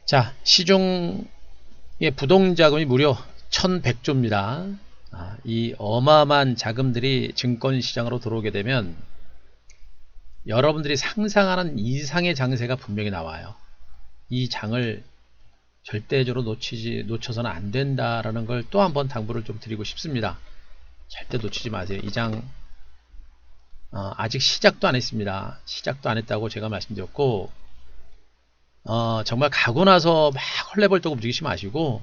자, 시중의 부동자금이 무려 1100조입니다. 이 어마어마한 자금들이 증권시장으로 들어오게 되면 여러분들이 상상하는 이상의 장세가 분명히 나와요. 이 장을 절대적으로 놓쳐서는 안 된다라는 걸 또 한번 당부를 좀 드리고 싶습니다. 절대 놓치지 마세요. 이 장 아직 시작도 안 했습니다. 시작도 안 했다고 제가 말씀드렸고, 정말 가고 나서 막 헐레벌떡 움직이지 마시고,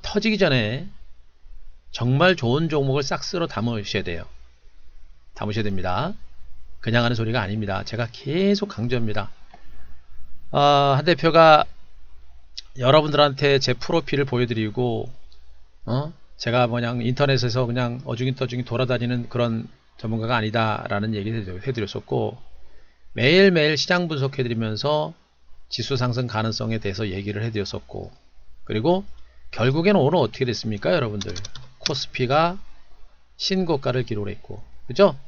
터지기 전에 정말 좋은 종목을 싹 쓸어 담으셔야 돼요. 담으셔야 됩니다. 그냥 하는 소리가 아닙니다. 제가 계속 강조합니다. 한 대표가 여러분들한테 제 프로필을 보여드리고, 제가 그냥 인터넷에서 그냥 어중이 돌아다니는 그런 전문가가 아니다라는 얘기를 해드렸었고, 매일매일 시장 분석해드리면서 지수 상승 가능성에 대해서 얘기를 해드렸었고, 그리고 결국에는 오늘 어떻게 됐습니까, 여러분들? 코스피가 신고가를 기록했고, 그죠?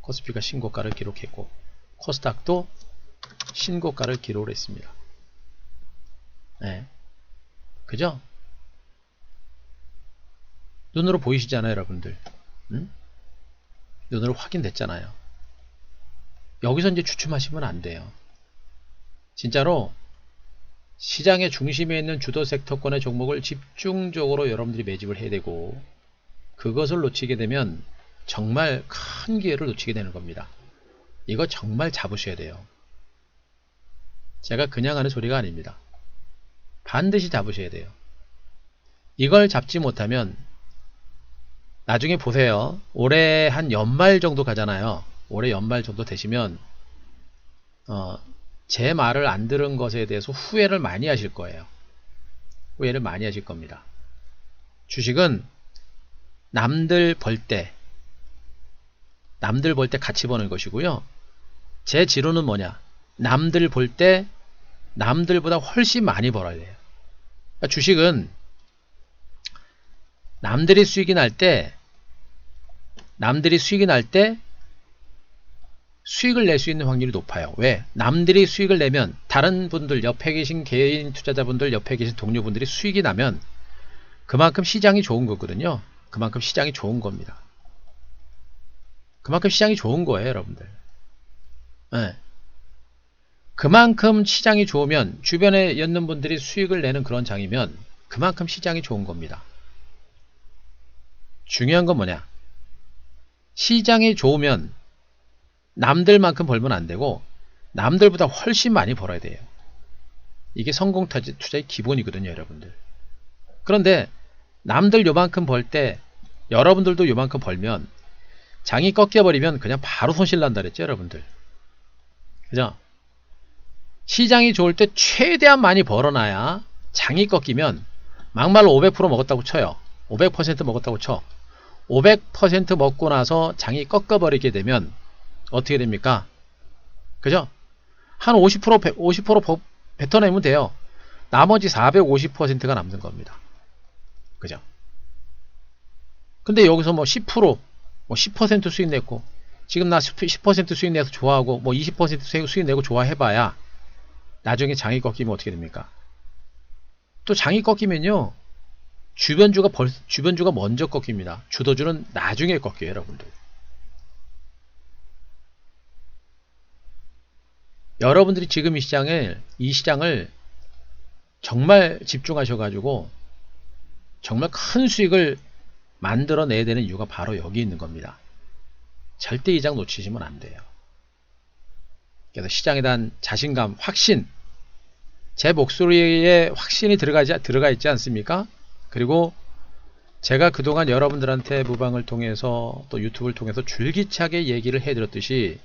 코스피가 신고가를 기록했고, 코스닥도 신고가를 기록을 했습니다. 네. 그죠? 눈으로 보이시잖아요, 여러분들. 눈으로 확인됐잖아요. 여기서 이제 주춤하시면 안 돼요. 진짜로 시장의 중심에 있는 주도 섹터권의 종목을 집중적으로 여러분들이 매집을 해야 되고, 그것을 놓치게 되면 정말 큰 기회를 놓치게 되는 겁니다. 이거 정말 잡으셔야 돼요. 제가 그냥 하는 소리가 아닙니다. 반드시 잡으셔야 돼요. 이걸 잡지 못하면 나중에 보세요. 올해 한 연말 정도 가잖아요. 올해 연말 정도 되시면 제 말을 안 들은 것에 대해서 후회를 많이 하실 거예요. 후회를 많이 하실 겁니다. 주식은 남들 벌 때 같이 버는 것이고요. 제 지론은 뭐냐? 남들 벌 때 남들보다 훨씬 많이 벌어야 돼요. 그러니까 주식은 남들이 수익이 날 때 수익을 낼 수 있는 확률이 높아요. 왜? 남들이 수익을 내면 다른 분들, 옆에 계신 개인 투자자분들, 옆에 계신 동료분들이 수익이 나면 그만큼 시장이 좋은 거거든요. 그만큼 시장이 좋은 겁니다. 그만큼 시장이 좋은 거예요, 여러분들. 네. 그만큼 시장이 좋으면, 주변에 있는 분들이 수익을 내는 그런 장이면 그만큼 시장이 좋은 겁니다. 중요한 건 뭐냐? 시장이 좋으면 남들만큼 벌면 안 되고 남들보다 훨씬 많이 벌어야 돼요. 이게 성공 투자의 기본이거든요, 여러분들. 그런데 남들 요만큼 벌 때 여러분들도 요만큼 벌면 장이 꺾여버리면 그냥 바로 손실 난다 그랬죠, 여러분들. 그죠? 시장이 좋을 때 최대한 많이 벌어놔야 장이 꺾이면 막말로 500% 먹었다고 쳐요. 500% 먹었다고 쳐. 500% 먹고 나서 장이 꺾어버리게 되면 어떻게 됩니까? 그죠? 한 50% 뱉어내면 돼요. 나머지 450%가 남는 겁니다. 그죠? 근데 여기서 뭐 10%, 뭐 10% 수익 냈고, 지금 나 10% 수익 내서 좋아하고, 뭐 20% 수익 내고 좋아해봐야 나중에 장이 꺾이면 어떻게 됩니까? 또 장이 꺾이면요, 주변주가 먼저 꺾입니다. 주도주는 나중에 꺾여요, 여러분들. 여러분들이 지금 이 시장을 정말 집중하셔가지고 정말 큰 수익을 만들어내야 되는 이유가 바로 여기 있는 겁니다. 절대 이 장 놓치시면 안 돼요. 그래서 시장에 대한 자신감, 확신, 제 목소리에 확신이 들어가 있지 않습니까? 그리고 제가 그동안 여러분들한테 무방을 통해서 또 유튜브를 통해서 줄기차게 얘기를 해드렸듯이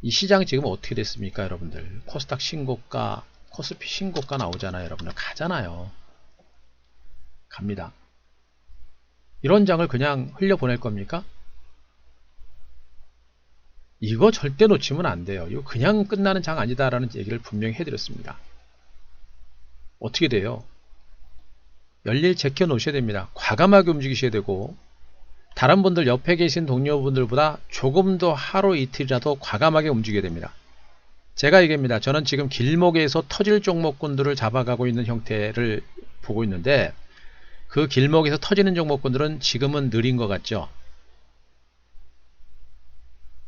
이 시장 지금 어떻게 됐습니까, 여러분들? 코스닥 신고가, 코스피 신고가 나오잖아요, 여러분들. 가잖아요. 갑니다. 이런 장을 그냥 흘려보낼 겁니까? 이거 절대 놓치면 안 돼요. 이거 그냥 끝나는 장 아니다라는 얘기를 분명히 해드렸습니다. 어떻게 돼요? 열일 제껴 놓으셔야 됩니다. 과감하게 움직이셔야 되고, 다른 분들, 옆에 계신 동료분들보다 조금 더 하루 이틀이라도 과감하게 움직여야 됩니다. 제가 얘기합니다. 저는 지금 길목에서 터질 종목군들을 잡아가고 있는 형태를 보고 있는데 그 길목에서 터지는 종목군들은 지금은 느린 것 같죠?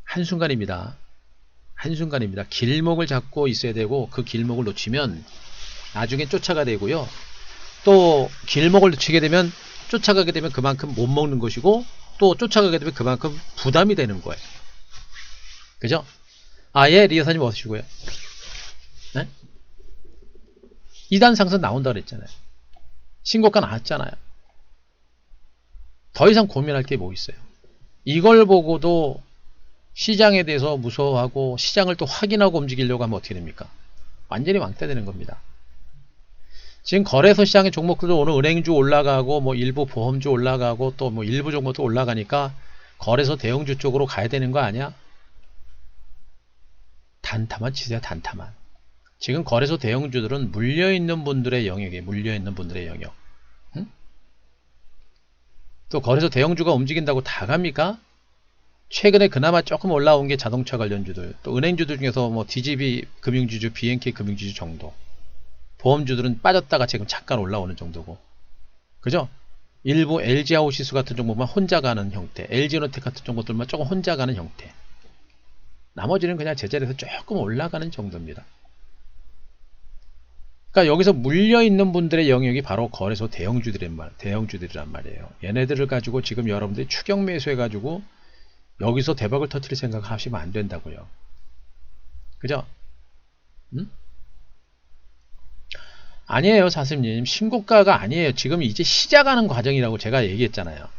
한순간입니다. 한순간입니다. 길목을 잡고 있어야 되고 그 길목을 놓치면 나중에 쫓아가 되고요. 또 길목을 놓치게 되면 쫓아가게 되면 그만큼 못 먹는 것이고 또 쫓아가게 되면 그만큼 부담이 되는 거예요. 그죠? 아, 예, 리어사님 어서 오시고요. 네? 2단 상승 나온다 그랬잖아요. 신고가 나왔잖아요. 더 이상 고민할 게 뭐 있어요. 이걸 보고도 시장에 대해서 무서워하고 시장을 또 확인하고 움직이려고 하면 어떻게 됩니까? 완전히 왕따 되는 겁니다. 지금 거래소 시장의 종목들도 오늘 은행주 올라가고 뭐 일부 보험주 올라가고 또 뭐 일부 종목도 올라가니까 거래소 대형주 쪽으로 가야 되는 거 아니야? 단타만 치세요. 단타만. 지금 거래소 대형주들은 물려있는 분들의 영역이에요. 물려있는 분들의 영역. 응? 또 거래소 대형주가 움직인다고 다 갑니까? 최근에 그나마 조금 올라온 게 자동차 관련주들, 또 은행주들 중에서 뭐 DGB 금융주주, BNK 금융주주 정도. 보험주들은 빠졌다가 지금 잠깐 올라오는 정도고. 그죠? 일부 LG하우시스 같은 종목만 혼자 가는 형태, LG노텍 같은 종목들만 조금 혼자 가는 형태. 나머지는 그냥 제자리에서 조금 올라가는 정도입니다. 그러니까 여기서 물려있는 분들의 영역이 바로 거래소 대형주들이란 말이에요. 얘네들을 가지고 지금 여러분들이 추격 매수해가지고 여기서 대박을 터뜨릴 생각을 하시면 안 된다고요. 그죠? 응? 아니에요, 사슴님. 신고가가 아니에요. 지금 이제 시작하는 과정이라고 제가 얘기했잖아요.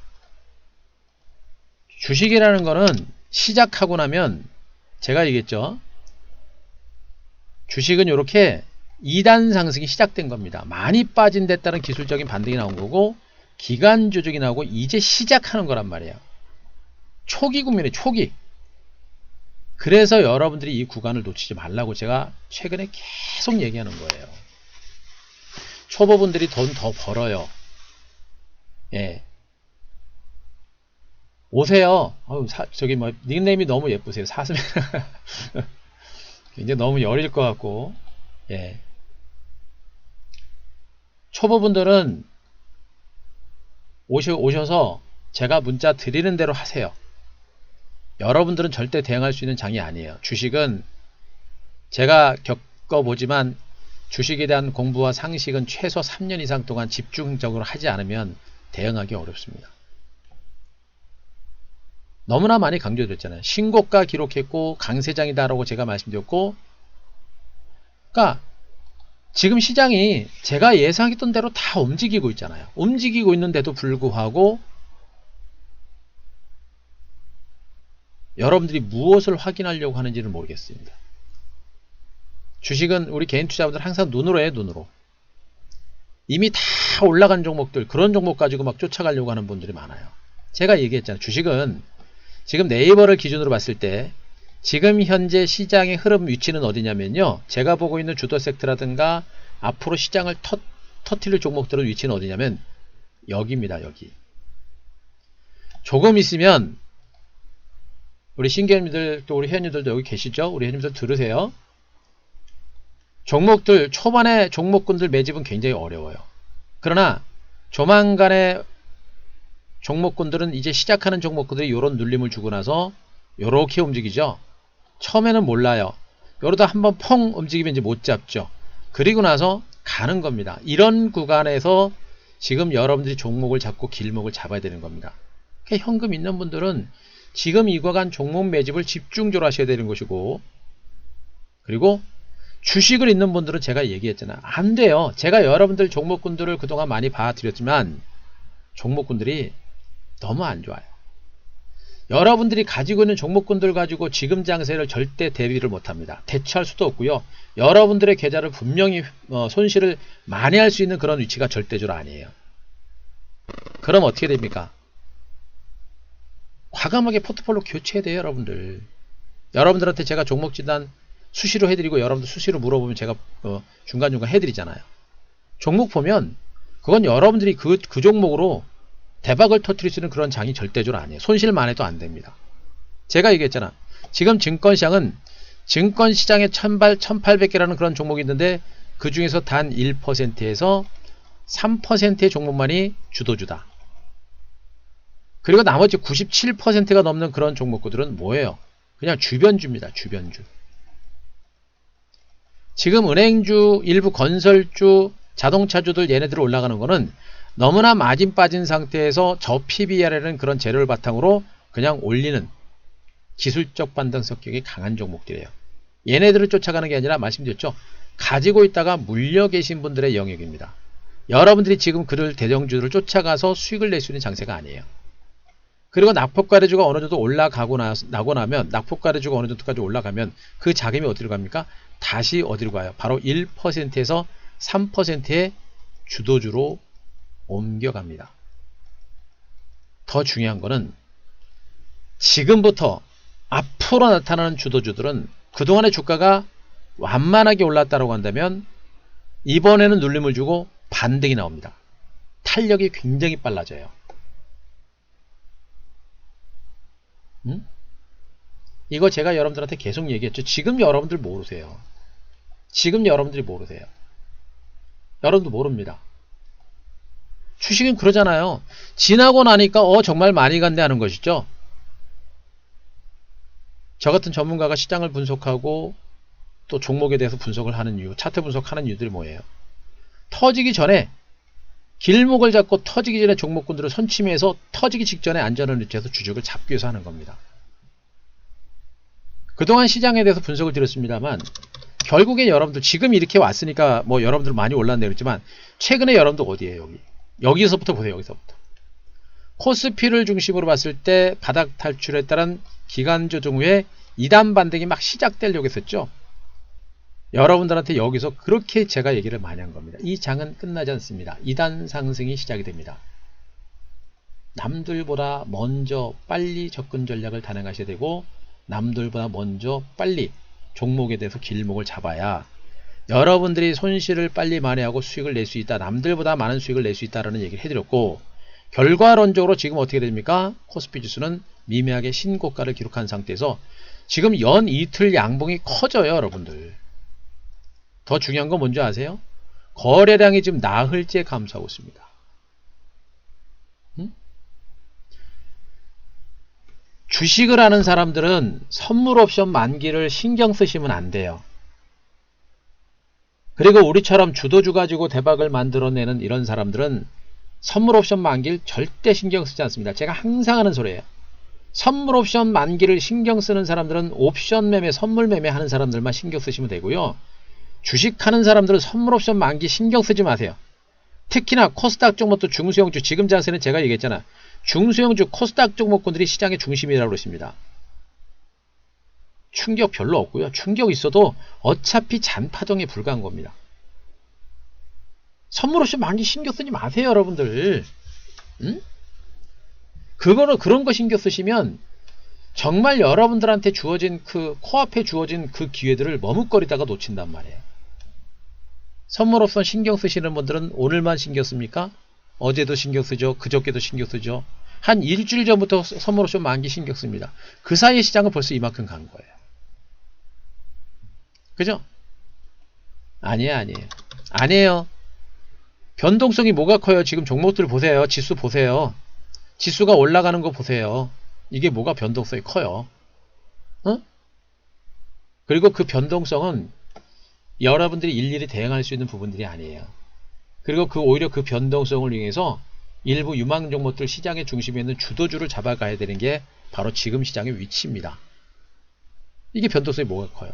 주식이라는 거는 시작하고 나면 제가 얘기했죠. 주식은 이렇게 2단 상승이 시작된 겁니다. 많이 빠진 데 따른 기술적인 반등이 나온 거고 기간 조정이 나오고 이제 시작하는 거란 말이에요. 초기 국면에 초기. 그래서 여러분들이 이 구간을 놓치지 말라고 제가 최근에 계속 얘기하는 거예요. 초보분들이 돈 더 벌어요. 예. 오세요. 저기 뭐 닉네임이 너무 예쁘세요. 사슴. 이제 너무 여릴 것 같고. 예. 초보분들은 오셔서 제가 문자 드리는 대로 하세요. 여러분들은 절대 대응할 수 있는 장이 아니에요. 주식은 제가 겪어보지만 주식에 대한 공부와 상식은 최소 3년 이상 동안 집중적으로 하지 않으면 대응하기 어렵습니다. 너무나 많이 강조드렸잖아요. 신고가 기록했고 강세장이다라고 제가 말씀드렸고, 그러니까 지금 시장이 제가 예상했던 대로 다 움직이고 있잖아요. 움직이고 있는데도 불구하고 여러분들이 무엇을 확인하려고 하는지를 모르겠습니다. 주식은 우리 개인 투자자분들 항상 눈으로 해요. 눈으로. 이미 다 올라간 종목들, 그런 종목 가지고 막 쫓아가려고 하는 분들이 많아요. 제가 얘기했잖아요. 주식은 지금 네이버를 기준으로 봤을 때 지금 현재 시장의 흐름 위치는 어디냐면요. 제가 보고 있는 주도 섹터라든가 앞으로 시장을 터뜨릴 종목들의 위치는 어디냐면 여기입니다. 여기. 조금 있으면 우리 신개님들 또 우리 회원님들도 여기 계시죠? 우리 회원님들 들으세요. 종목들 초반에 종목군들 매집은 굉장히 어려워요. 그러나 조만간에 종목군들은 이제 시작하는 종목군들이 이런 눌림을 주고 나서 이렇게 움직이죠. 처음에는 몰라요. 이러다 한번 펑 움직이면 이제 못 잡죠. 그리고 나서 가는 겁니다. 이런 구간에서 지금 여러분들이 종목을 잡고 길목을 잡아야 되는 겁니다. 그러니까 현금 있는 분들은 지금 이 구간 종목 매집을 집중적으로 하셔야 되는 것이고, 그리고 주식을 있는 분들은 제가 얘기했잖아요. 안 돼요. 제가 여러분들 종목군들을 그동안 많이 봐드렸지만 종목군들이 너무 안 좋아요. 여러분들이 가지고 있는 종목군들 가지고 지금 장세를 절대 대비를 못합니다. 대처할 수도 없고요. 여러분들의 계좌를 분명히 손실을 많이 할 수 있는 그런 위치가 절대적으로 아니에요. 그럼 어떻게 됩니까? 과감하게 포트폴리오 교체해야 돼요. 여러분들. 여러분들한테 제가 종목 진단 수시로 해드리고 여러분들 수시로 물어보면 제가 중간중간 해드리잖아요. 종목 보면 그건 여러분들이 그 종목으로 대박을 터뜨릴 수 있는 그런 장이 절대적으로 아니에요. 손실만 해도 안 됩니다. 제가 얘기했잖아. 지금 증권시장은 증권시장에 1800개라는 그런 종목이 있는데 그 중에서 단 1%에서 3%의 종목만이 주도주다. 그리고 나머지 97%가 넘는 그런 종목들은 뭐예요? 그냥 주변주입니다. 주변주. 지금 은행주, 일부 건설주, 자동차주들 얘네들 올라가는 거는 너무나 마진 빠진 상태에서 저 PBR이라는 그런 재료를 바탕으로 그냥 올리는 기술적 반등 성격이 강한 종목들이에요. 얘네들을 쫓아가는 게 아니라 말씀드렸죠. 가지고 있다가 물려 계신 분들의 영역입니다. 여러분들이 지금 그들 대형주들을 쫓아가서 수익을 낼 수 있는 장세가 아니에요. 그리고 낙폭과대주가 어느 정도 올라가고 나면 낙폭과대주가 어느 정도까지 올라가면 그 자금이 어디로 갑니까? 다시 어디로 가요? 바로 1%에서 3%의 주도주로 옮겨갑니다. 더 중요한 거는 지금부터 앞으로 나타나는 주도주들은 그동안의 주가가 완만하게 올랐다고 한다면 이번에는 눌림을 주고 반등이 나옵니다. 탄력이 굉장히 빨라져요. 이거 제가 여러분들한테 계속 얘기했죠. 지금 여러분들 모르세요. 지금 여러분들이 모르세요. 여러분도 모릅니다. 주식은 그러잖아요. 지나고 나니까 정말 많이 간대 하는 것이죠. 저 같은 전문가가 시장을 분석하고 또 종목에 대해서 분석을 하는 이유, 차트 분석하는 이유들이 뭐예요? 터지기 전에 길목을 잡고 터지기 전에 종목군들을 선침해서 터지기 직전에 안전을 유지해서 주식을 잡기 위해서 하는 겁니다. 그동안 시장에 대해서 분석을 드렸습니다만 결국에 여러분들 지금 이렇게 왔으니까 뭐 여러분들 많이 올랐네 그랬지만 최근에 여러분들 어디에요? 여기서부터 보세요. 여기서부터. 코스피를 중심으로 봤을 때 바닥 탈출에 따른 기간 조정 후에 2단 반등이 막 시작되려고 했었죠. 여러분들한테 여기서 그렇게 제가 얘기를 많이 한 겁니다. 이 장은 끝나지 않습니다. 2단 상승이 시작이 됩니다. 남들보다 먼저 빨리 접근 전략을 단행하셔야 되고 남들보다 먼저 빨리 종목에 대해서 길목을 잡아야 여러분들이 손실을 빨리 만회하고 수익을 낼 수 있다. 남들보다 많은 수익을 낼 수 있다라는 얘기를 해드렸고 결과론적으로 지금 어떻게 됩니까? 코스피 지수는 미미하게 신고가를 기록한 상태에서 지금 연 이틀 양봉이 커져요. 여러분들. 더 중요한 건 뭔지 아세요? 거래량이 지금 나흘째 감소하고 있습니다. 주식을 하는 사람들은 선물 옵션 만기를 신경 쓰시면 안 돼요. 그리고 우리처럼 주도주 가지고 대박을 만들어내는 이런 사람들은 선물 옵션 만기를 절대 신경 쓰지 않습니다. 제가 항상 하는 소리예요. 선물 옵션 만기를 신경 쓰는 사람들은 옵션 매매, 선물 매매 하는 사람들만 신경 쓰시면 되고요. 주식하는 사람들은 선물 옵션 만기 신경 쓰지 마세요. 특히나 코스닥 종목도 중소형주, 지금 자세는 제가 얘기했잖아. 중소형주 코스닥 종목군들이 시장의 중심이라고 그랬습니다. 충격 별로 없고요. 충격 있어도 어차피 잔파동에 불과한 겁니다. 선물 옵션 만기 신경 쓰지 마세요, 여러분들. 그런 거 신경 쓰시면 정말 여러분들한테 주어진 코앞에 주어진 그 기회들을 머뭇거리다가 놓친단 말이에요. 선물 옵션 신경 쓰시는 분들은 오늘만 신경 씁니까? 어제도 신경 쓰죠. 그저께도 신경 쓰죠. 한 일주일 전부터 선물 옵션 만기 신경 씁니다. 그 사이에 시장은 벌써 이만큼 간 거예요. 그죠? 아니에요. 변동성이 뭐가 커요? 지금 종목들 보세요. 지수 보세요. 지수가 올라가는 거 보세요. 이게 뭐가 변동성이 커요? 그리고 그 변동성은 여러분들이 일일이 대응할 수 있는 부분들이 아니에요. 그리고 오히려 그 변동성을 이용해서 일부 유망 종목들 시장의 중심에 있는 주도주를 잡아가야 되는 게 바로 지금 시장의 위치입니다. 이게 변동성이 뭐가 커요?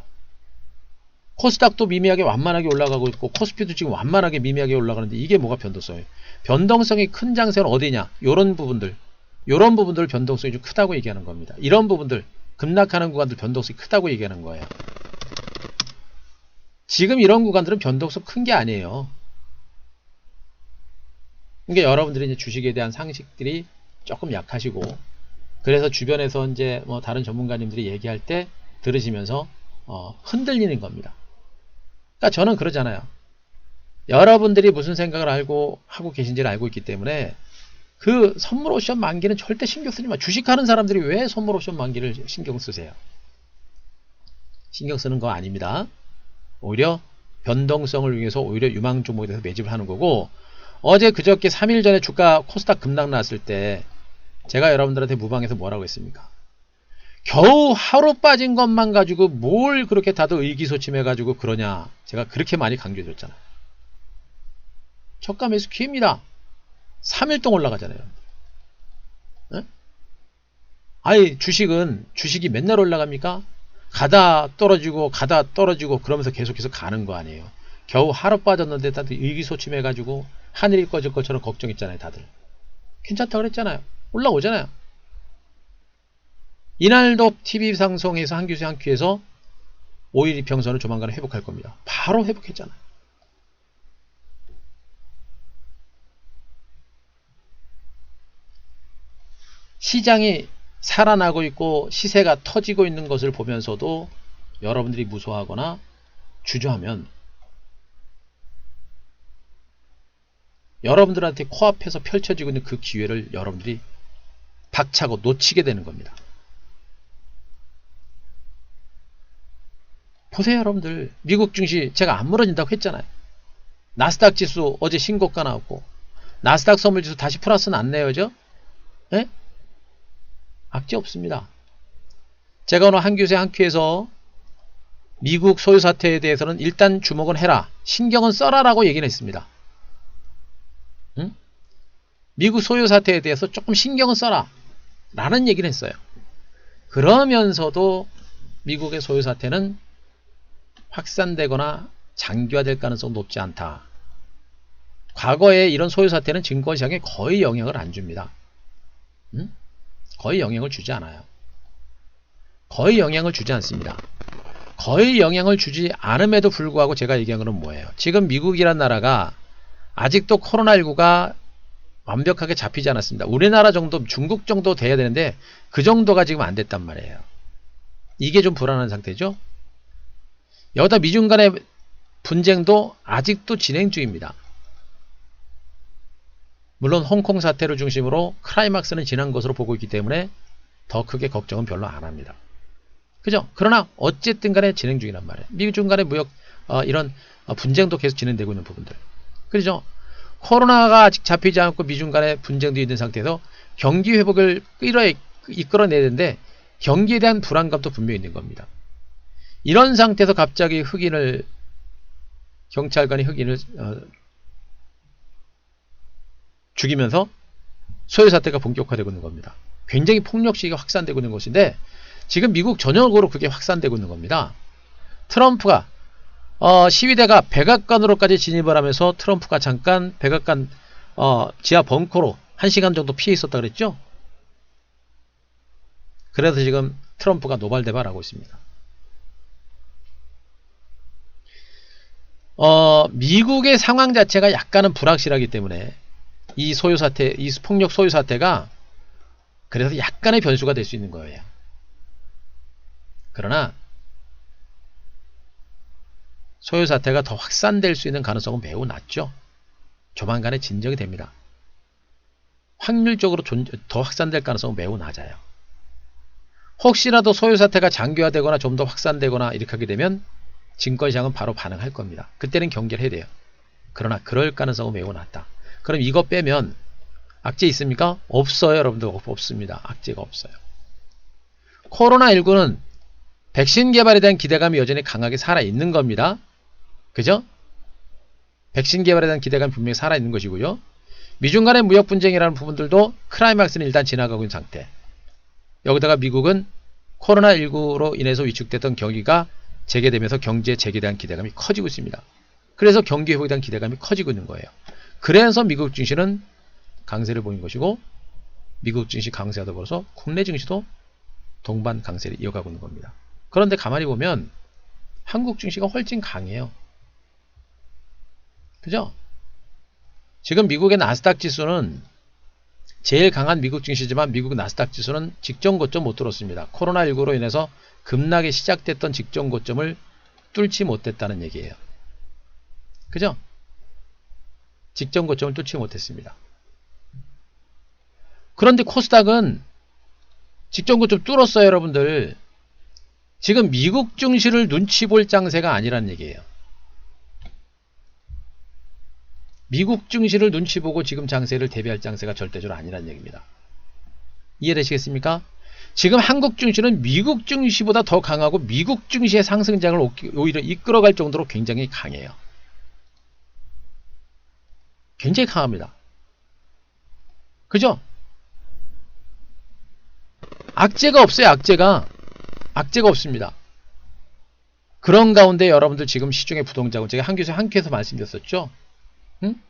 코스닥도 미미하게 완만하게 올라가고 있고 코스피도 지금 완만하게 미미하게 올라가는데 이게 뭐가 변동성이에요? 변동성이 큰 장세는 어디냐? 요런 부분들 변동성이 좀 크다고 얘기하는 겁니다. 이런 부분들 급락하는 구간들 변동성이 크다고 얘기하는 거예요. 지금 이런 구간들은 변동성 큰 게 아니에요. 그러니까 여러분들이 이제 주식에 대한 상식들이 조금 약하시고 그래서 주변에서 이제 뭐 다른 전문가님들이 얘기할 때 들으시면서 흔들리는 겁니다. 그러니까 저는 그러잖아요. 여러분들이 무슨 생각을 하고 계신지를 알고 있기 때문에 그 선물 옵션 만기는 절대 신경 쓰지 마. 주식하는 사람들이 왜 선물 옵션 만기를 신경 쓰세요? 신경 쓰는 거 아닙니다. 오히려 변동성을 위해서 오히려 유망 종목에 대해서 매집을 하는 거고, 어제 그저께 3일 전에 주가 코스닥 급락 났을 때 제가 여러분들한테 무방에서 뭐라고 했습니까? 겨우 하루 빠진 것만 가지고 뭘 그렇게 다들 의기소침해 가지고 그러냐, 제가 그렇게 많이 강조해줬잖아요. 저가 매수 기회입니다. 3일 동안 올라가잖아요. 네? 아니 주식이 맨날 올라갑니까? 가다 떨어지고 가다 떨어지고 그러면서 계속해서 가는 거 아니에요. 겨우 하루 빠졌는데 다들 의기소침해 가지고 하늘이 꺼질 것처럼 걱정했잖아요. 다들 괜찮다고 그랬잖아요. 올라오잖아요. 이날도 TV 방송에서 한규수 한 큐에서 5일 이평선을 조만간 회복할 겁니다. 바로 회복했잖아요. 시장이 살아나고 있고 시세가 터지고 있는 것을 보면서도 여러분들이 무서워하거나 주저하면 여러분들한테 코앞에서 펼쳐지고 있는 그 기회를 여러분들이 박차고 놓치게 되는 겁니다. 보세요, 여러분들. 미국 증시 제가 안 무너진다고 했잖아요. 나스닥 지수 어제 신고가 나왔고, 나스닥 선물지수 다시 플러스는 안 내요죠? 예? 악재 없습니다. 제가 오늘 한규세 한 큐에서 미국 소유 사태에 대해서는 일단 주목은 해라, 신경은 써라라고 얘기는 했습니다. 응? 미국 소유 사태에 대해서 조금 신경은 써라 라는 얘기를 했어요. 그러면서도 미국의 소유 사태는 확산되거나 장기화될 가능성은 높지 않다. 과거에 이런 소유 사태는 증권시장에 거의 영향을 안 줍니다. 응? 거의 영향을 주지 않아요. 거의 영향을 주지 않습니다. 거의 영향을 주지 않음에도 불구하고 제가 얘기한 건 뭐예요? 지금 미국이란 나라가 아직도 코로나19가 완벽하게 잡히지 않았습니다. 우리나라 정도, 중국 정도 돼야 되는데 그 정도가 지금 안 됐단 말이에요. 이게 좀 불안한 상태죠. 여기다 미중 간의 분쟁도 아직도 진행 중입니다. 물론 홍콩 사태를 중심으로 클라이막스는 지난 것으로 보고 있기 때문에 더 크게 걱정은 별로 안 합니다. 그죠? 그러나 어쨌든 간에 진행 중이란 말이에요. 미중 간의 무역 이런 분쟁도 계속 진행되고 있는 부분들. 그렇죠? 코로나가 아직 잡히지 않고 미중 간의 분쟁도 있는 상태에서 경기 회복을 이끌어내야 되는데 경기에 대한 불안감도 분명히 있는 겁니다. 이런 상태에서 갑자기 경찰관이 흑인을 죽이면서 소유 사태가 본격화되고 있는 겁니다. 굉장히 폭력 시기가 확산되고 있는 것인데 지금 미국 전역으로 그게 확산되고 있는 겁니다. 트럼프가 시위대가 백악관으로까지 진입을 하면서 트럼프가 잠깐 백악관 지하 벙커로 1시간 정도 피해 있었다 그랬죠. 그래서 지금 트럼프가 노발대발하고 있습니다. 미국의 상황 자체가 약간은 불확실하기 때문에 이 소유 사태, 이 폭력 소유 사태가 그래서 약간의 변수가 될 수 있는 거예요. 그러나 소유 사태가 더 확산될 수 있는 가능성은 매우 낮죠. 조만간에 진정이 됩니다. 확률적으로 더 확산될 가능성은 매우 낮아요. 혹시라도 소유 사태가 장기화되거나 좀 더 확산되거나 이렇게 하게 되면 증권시장은 바로 반응할 겁니다. 그때는 경계를 해야 돼요. 그러나 그럴 가능성은 매우 낮다. 그럼 이거 빼면 악재 있습니까? 없어요. 여러분들 없습니다. 악재가 없어요. 코로나19는 백신 개발에 대한 기대감이 여전히 강하게 살아있는 겁니다. 그죠? 백신 개발에 대한 기대감이 분명히 살아있는 것이고요. 미중 간의 무역 분쟁이라는 부분들도 클라이막스는 일단 지나가고 있는 상태. 여기다가 미국은 코로나19로 인해서 위축됐던 경기가 재개되면서 경제 재개에 대한 기대감이 커지고 있습니다. 그래서 경기 회복에 대한 기대감이 커지고 있는 거예요. 그래서 미국 증시는 강세를 보인 것이고 미국 증시 강세와 더불어서 국내 증시도 동반 강세를 이어가고 있는 겁니다. 그런데 가만히 보면 한국 증시가 훨씬 강해요. 그죠? 지금 미국의 나스닥 지수는 제일 강한 미국 증시지만 미국 나스닥 지수는 직전 고점 못 뚫었습니다. 코로나19로 인해서 급락이 시작됐던 직전 고점을 뚫지 못했다는 얘기예요. 그죠? 직전 고점을 뚫지 못했습니다. 그런데 코스닥은 직전 고점 뚫었어요, 여러분들. 지금 미국 증시를 눈치 볼 장세가 아니란 얘기예요. 미국 증시를 눈치 보고 지금 장세를 대비할 장세가 절대적으로 아니란 얘기입니다. 이해되시겠습니까? 지금 한국 증시는 미국 증시보다 더 강하고 미국 증시의 상승장을 오히려 이끌어갈 정도로 굉장히 강해요. 굉장히 강합니다. 그죠? 악재가 없어요. 악재가 없습니다. 그런 가운데 여러분들 지금 시중의 부동자금, 제가 한큐에서 말씀드렸었죠. 응?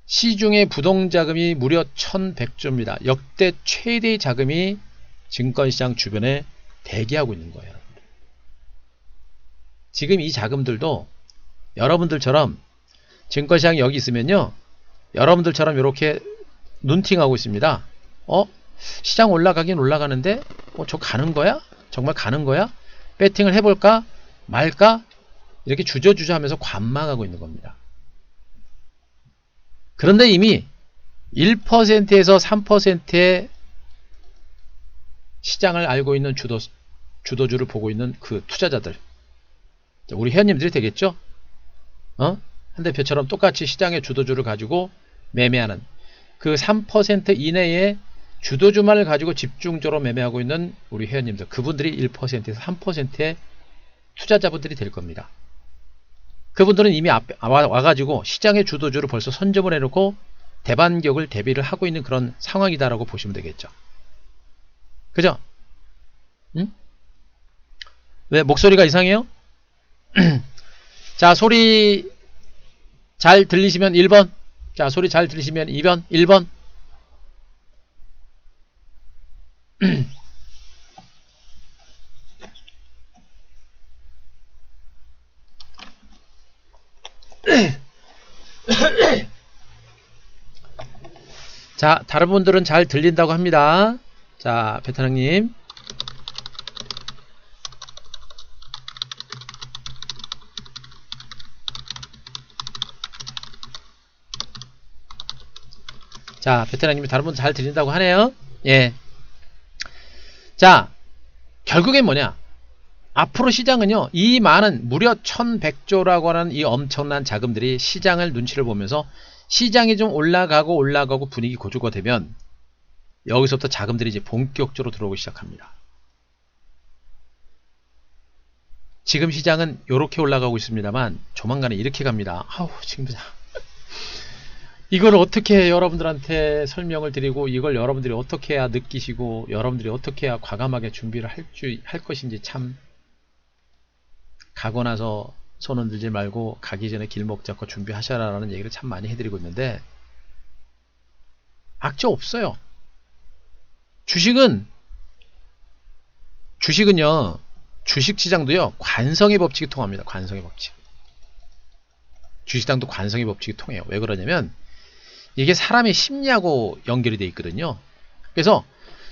시중의 부동자금이 무려 1100조입니다. 역대 최대의 자금이 증권시장 주변에 대기하고 있는 거예요. 지금 이 자금들도 여러분들처럼 증권시장 여기 있으면요, 여러분들처럼 이렇게 눈팅하고 있습니다. 시장 올라가긴 올라가는데 저 가는 거야? 정말 가는 거야? 배팅을 해볼까? 말까? 이렇게 주저주저 하면서 관망하고 있는 겁니다. 그런데 이미 1%에서 3%의 시장을 알고 있는 주도주를 보고 있는 그 투자자들, 우리 회원님들이 되겠죠? 한 대표처럼 똑같이 시장의 주도주를 가지고 매매하는 그 3% 이내의 주도주만을 가지고 집중적으로 매매하고 있는 우리 회원님들, 그분들이 1%에서 3%의 투자자분들이 될 겁니다. 그분들은 이미 와가지고 시장의 주도주를 벌써 선점을 해놓고 대반격을 대비를 하고 있는 그런 상황이다라고 보시면 되겠죠. 그죠? 응? 왜 목소리가 이상해요? 자, 소리 잘 들리시면 1번. 자, 소리 잘 들리시면 2번. 1번. 자, 다른 분들은 잘 들린다고 합니다. 자, 베테랑님. 자, 베테랑님이 다른 분들 잘 들린다고 하네요. 예. 자, 결국엔 뭐냐? 앞으로 시장은요, 이 많은 무려 1100조라고 하는 이 엄청난 자금들이 시장을 눈치를 보면서 시장이 좀 올라가고 분위기 고조가 되면 여기서부터 자금들이 이제 본격적으로 들어오기 시작합니다. 지금 시장은 이렇게 올라가고 있습니다만 조만간에 이렇게 갑니다. 지금 이걸 어떻게 여러분들한테 설명을 드리고 이걸 여러분들이 어떻게 해야 느끼시고 여러분들이 어떻게 해야 과감하게 준비를 할 것인지 참, 가고 나서 손 흔들지 말고 가기 전에 길목 잡고 준비하셔라라는 얘기를 참 많이 해드리고 있는데 악재 없어요. 주식은요, 주식시장도요, 관성의 법칙이 통합니다. 관성의 법칙. 주식시장도 관성의 법칙이 통해요. 왜 그러냐면 이게 사람의 심리하고 연결이 되어 있거든요. 그래서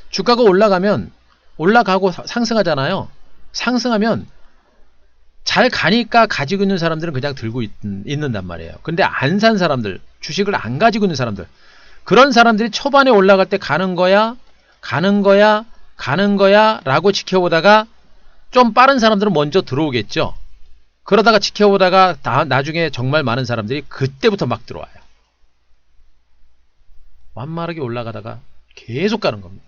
주가가 올라가면 올라가고 상승하잖아요. 상승하면 잘 가니까 가지고 있는 사람들은 그냥 들고 있는단 말이에요. 근데 안 산 사람들, 주식을 안 가지고 있는 사람들, 그런 사람들이 초반에 올라갈 때 가는 거야 라고 지켜보다가 좀 빠른 사람들은 먼저 들어오겠죠. 그러다가 지켜보다가 나중에 정말 많은 사람들이 그때부터 막 들어와요. 완만하게 올라가다가 계속 가는 겁니다.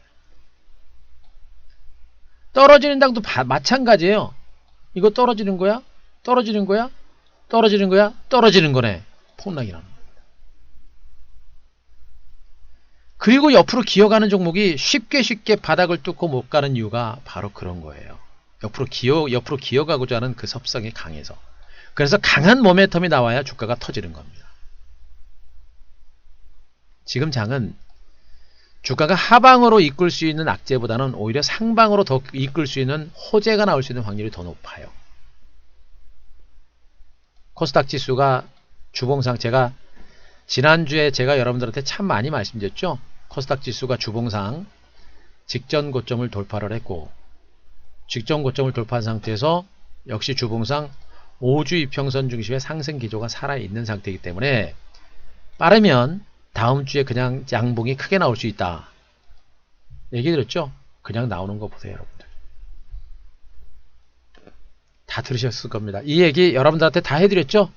떨어지는 당도 마찬가지예요. 이거 떨어지는 거야? 떨어지는 거야? 떨어지는 거야? 떨어지는 거네. 폭락이라는 거예요. 그리고 옆으로 기어가는 종목이 쉽게 바닥을 뚫고 못 가는 이유가 바로 그런 거예요. 옆으로 기어가고자 하는 그 섭성이 강해서. 그래서 강한 모멘텀이 나와야 주가가 터지는 겁니다. 지금 장은 주가가 하방으로 이끌 수 있는 악재보다는 오히려 상방으로 더 이끌 수 있는 호재가 나올 수 있는 확률이 더 높아요. 코스닥 지수가 주봉상, 제가 지난주에 여러분들한테 참 많이 말씀드렸죠. 코스닥 지수가 주봉상 직전 고점을 돌파를 했고, 직전 고점을 돌파한 상태에서 역시 주봉상 5주 이평선 중심의 상승 기조가 살아있는 상태이기 때문에 빠르면 다음 주에 그냥 양봉이 크게 나올 수 있다. 얘기 드렸죠? 그냥 나오는 거 보세요, 여러분들. 다 들으셨을 겁니다. 이 얘기 여러분들한테 다 해드렸죠?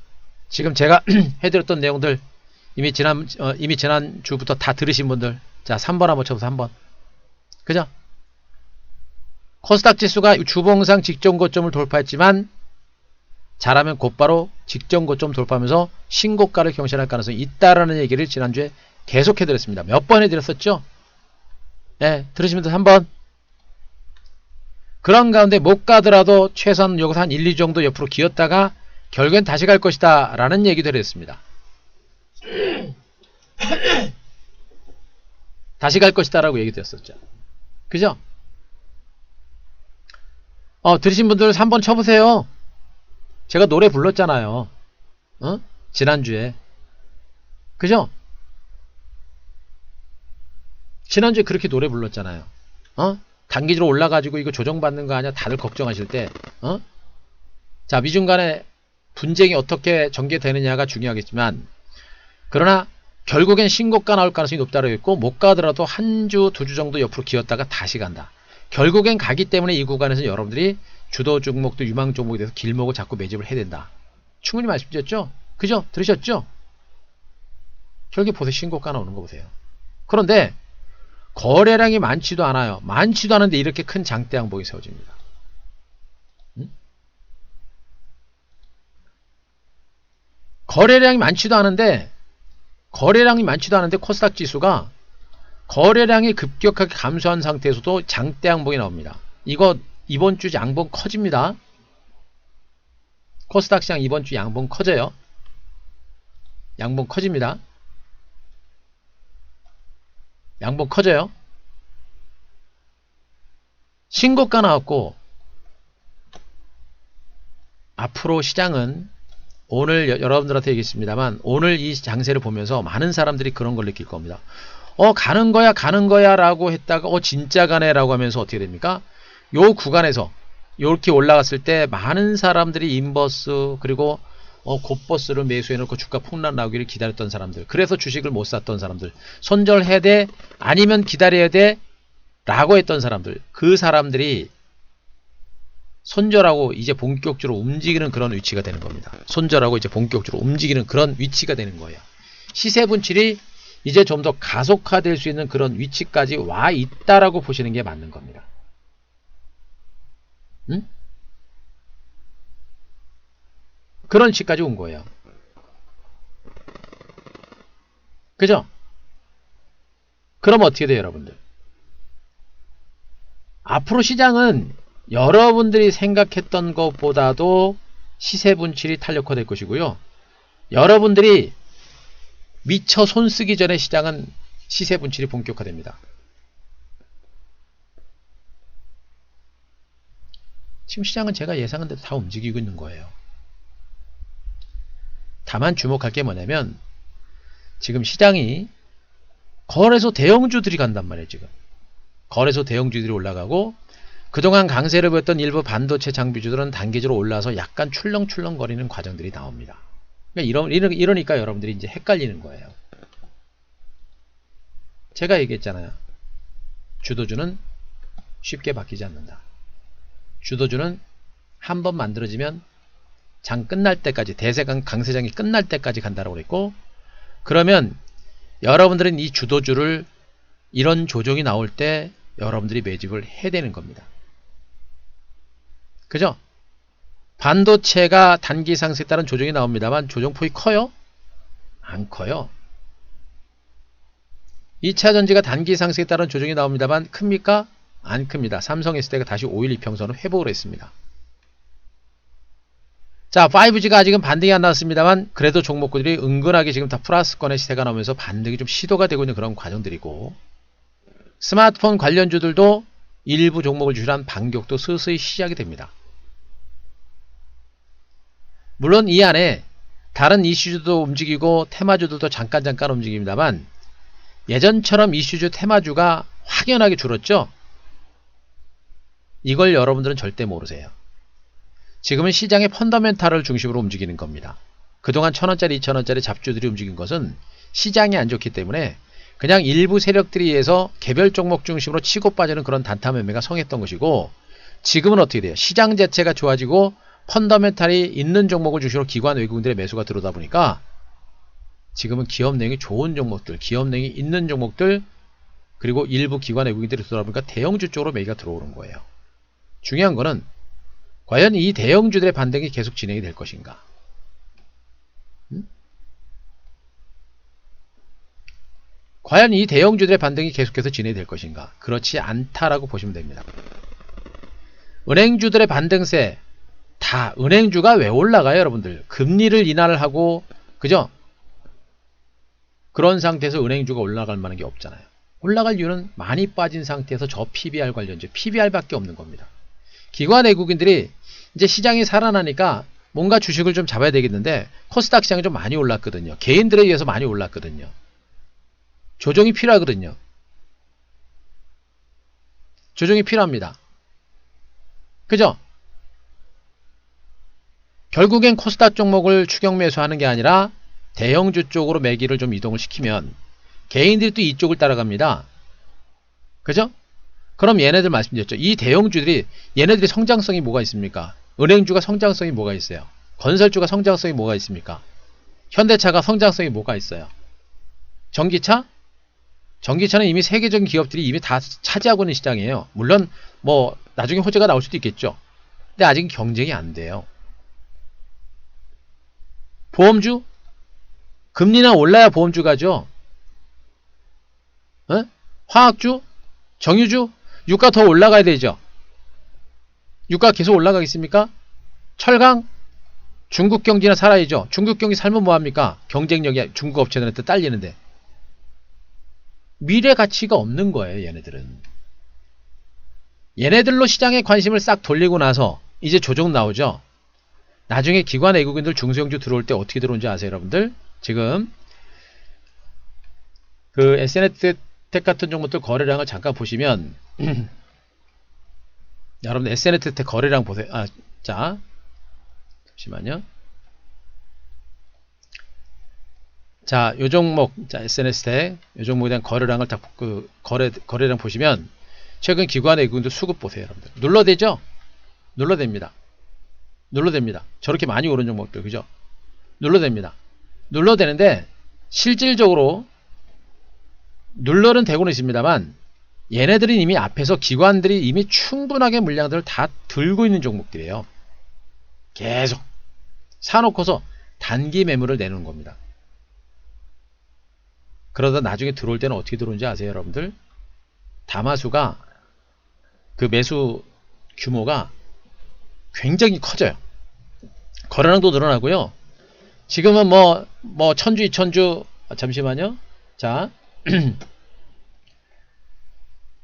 지금 제가 해드렸던 내용들 이미 지난 주부터 다 들으신 분들, 자 3번 한번 쳐보세요. 3번. 그죠? 코스닥 지수가 주봉상 직전 고점을 돌파했지만 잘하면 곧바로 직전 고점 돌파하면서 신고가를 경신할 가능성이 있다라는 얘기를 지난주에 계속 해드렸습니다. 몇 번 해드렸었죠? 네, 들으시면 3번. 그런 가운데 못 가더라도 최소한 여기서 한 1, 2 정도 옆으로 기었다가 결국엔 다시 갈 것이다 라는 얘기도 했습니다. 다시 갈 것이다 라고 얘기 드렸었죠. 그죠? 들으신 분들 3번 쳐보세요. 제가 노래 불렀잖아요. 지난주에. 그죠? 지난주에 그렇게 노래 불렀잖아요. 단기적으로 올라가지고 이거 조정받는 거 아니야? 다들 걱정하실 때. 자, 미중 간의 분쟁이 어떻게 전개되느냐가 중요하겠지만, 그러나 결국엔 신고가 나올 가능성이 높다고 했고, 못 가더라도 한 주, 두 주 정도 옆으로 기었다가 다시 간다. 결국엔 가기 때문에 이 구간에서 여러분들이 주도 종목도 유망 종목에 대해서 길목을 자꾸 매집을 해야 된다. 충분히 말씀드렸죠? 그죠? 들으셨죠? 결국에 보세요. 신고가 나오는 거 보세요. 그런데 거래량이 많지도 않아요. 많지도 않은데 이렇게 큰 장대 양봉이 세워집니다. 거래량이 많지도 않은데 코스닥 지수가 거래량이 급격하게 감소한 상태에서도 장대 양봉이 나옵니다. 이거 이번 주 양봉 커집니다. 코스닥 시장 이번 주 양봉 커져요. 양봉 커집니다. 양봉 커져요. 신고가 나왔고, 앞으로 시장은 오늘 여러분들한테 얘기했습니다만, 오늘 이 장세를 보면서 많은 사람들이 그런 걸 느낄 겁니다. 가는 거야 라고 했다가 진짜 가네 라고 하면서 어떻게 됩니까? 요 구간에서 이렇게 올라갔을 때 많은 사람들이 인버스 그리고 곧버스를 매수해놓고 주가 폭락 나오기를 기다렸던 사람들, 그래서 주식을 못 샀던 사람들, 손절해야 돼 아니면 기다려야 돼 라고 했던 사람들, 그 사람들이 손절하고 이제 본격적으로 움직이는 그런 위치가 되는 겁니다. 손절하고 이제 본격적으로 움직이는 그런 위치가 되는 거예요. 시세 분출이 이제 좀 더 가속화될 수 있는 그런 위치까지 와 있다라고 보시는 게 맞는 겁니다. 그런 위치까지 온 거예요. 그죠? 그럼 어떻게 돼요, 여러분들? 앞으로 시장은 여러분들이 생각했던 것보다도 시세 분출이 탄력화될 것이고요. 여러분들이 미처 손쓰기 전에 시장은 시세 분출이 본격화됩니다. 지금 시장은 제가 예상한 대로 다 움직이고 있는 거예요. 다만 주목할 게 뭐냐면, 지금 시장이 거래소 대형주들이 간단 말이에요. 지금 거래소 대형주들이 올라가고, 그동안 강세를 보였던 일부 반도체 장비주들은 단기적으로 올라서 약간 출렁출렁거리는 과정들이 나옵니다. 이러니까 여러분들이 이제 헷갈리는 거예요. 제가 얘기했잖아요. 주도주는 쉽게 바뀌지 않는다. 주도주는 한번 만들어지면 장 끝날 때까지, 대세강 강세장이 끝날 때까지 간다라고 그랬고, 그러면 여러분들은 이 주도주를 이런 조정이 나올 때 여러분들이 매집을 해야 되는 겁니다. 그죠? 반도체가 단기 상승에 따른 조정이 나옵니다만 조정폭이 커요? 안 커요. 2차전지가 단기 상승에 따른 조정이 나옵니다만 큽니까? 안 큽니다. 삼성 S대가 다시 5일 이평선을 회복을 했습니다. 자, 5G가 아직은 반등이 안 나왔습니다만 그래도 종목들이 은근하게 지금 다 플러스권의 시세가 나오면서 반등이 좀 시도가 되고 있는 그런 과정들이고, 스마트폰 관련주들도 일부 종목을 주시한 반격도 서서히 시작이 됩니다. 물론 이 안에 다른 이슈주도 움직이고 테마주들도 잠깐 움직입니다만, 예전처럼 이슈주 테마주가 확연하게 줄었죠. 이걸 여러분들은 절대 모르세요. 지금은 시장의 펀더멘탈을 중심으로 움직이는 겁니다. 그동안 1000원짜리 2000원짜리 잡주들이 움직인 것은 시장이 안 좋기 때문에 그냥 일부 세력들에 의해서 개별 종목 중심으로 치고 빠지는 그런 단타 매매가 성했던 것이고, 지금은 어떻게 돼요? 시장 자체가 좋아지고 펀더멘탈이 있는 종목을 주시로 기관 외국인들의 매수가 들어오다 보니까 지금은 기업 내용이 좋은 종목들, 기업 내용이 있는 종목들, 그리고 일부 기관 외국인들이 들어오다 보니까 대형주 쪽으로 매기가 들어오는 거예요. 중요한 거는 과연 이 대형주들의 반등이 계속 진행이 될 것인가? 과연 이 대형주들의 반등이 계속해서 진행이 될 것인가? 그렇지 않다라고 보시면 됩니다. 은행주들의 반등세, 다 은행주가 왜 올라가요, 여러분들? 금리를 인하를 하고, 그죠? 그런 상태에서 은행주가 올라갈 만한 게 없잖아요. 올라갈 이유는 많이 빠진 상태에서 저 PBR 관련주, PBR밖에 없는 겁니다. 기관 외국인들이 이제 시장이 살아나니까 뭔가 주식을 좀 잡아야 되겠는데 코스닥 시장이 좀 많이 올랐거든요. 개인들에 의해서 많이 올랐거든요. 조정이 필요하거든요. 조정이 필요합니다. 그죠? 결국엔 코스닥 종목을 추격 매수하는 게 아니라 대형주 쪽으로 매기를 좀 이동을 시키면 개인들이 또 이쪽을 따라갑니다. 그죠? 그럼 얘네들 말씀드렸죠. 이 대형주들이 얘네들이 성장성이 뭐가 있습니까? 은행주가 성장성이 뭐가 있어요? 건설주가 성장성이 뭐가 있습니까? 현대차가 성장성이 뭐가 있어요? 전기차? 전기차는 이미 세계적인 기업들이 이미 다 차지하고 있는 시장이에요. 물론 뭐 나중에 호재가 나올 수도 있겠죠. 근데 아직 경쟁이 안 돼요. 보험주? 금리나 올라야 보험주 가죠. 어? 화학주? 정유주? 유가 더 올라가야 되죠. 유가 계속 올라가겠습니까? 철강? 중국 경기나 살아야죠. 중국 경기 살면 뭐합니까? 경쟁력이 중국 업체들한테 딸리는데. 미래 가치가 없는 거예요, 얘네들은. 얘네들로 시장에 관심을 싹 돌리고 나서 이제 조정 나오죠. 나중에 기관 외국인들 중소형주 들어올 때 어떻게 들어오는지 아세요, 여러분들? 지금 그 SNS텍 같은 종목들 거래량을 잠깐 보시면 여러분들 SNS텍 거래량 보세요. 자, 잠시만요. 자, 요 종목, 자, SNS텍, 요 종목에 대한 거래량을 딱, 거래량 보시면, 최근 기관 외국인들 수급 보세요, 여러분들. 눌러대죠? 눌러댑니다. 눌러댑니다. 저렇게 많이 오른 종목들, 그죠? 눌러댑니다. 눌러대는데, 실질적으로, 눌러는 되고는 있습니다만, 얘네들이 이미 앞에서 기관들이 이미 충분하게 물량들을 다 들고 있는 종목들이에요. 계속. 사놓고서 단기 매물을 내놓은 겁니다. 그러다 나중에 들어올 때는 어떻게 들어오는지 아세요, 여러분들? 다마수가 그 매수 규모가 굉장히 커져요. 거래량도 늘어나고요. 지금은 뭐 천주, 이천주, 잠시만요. 자,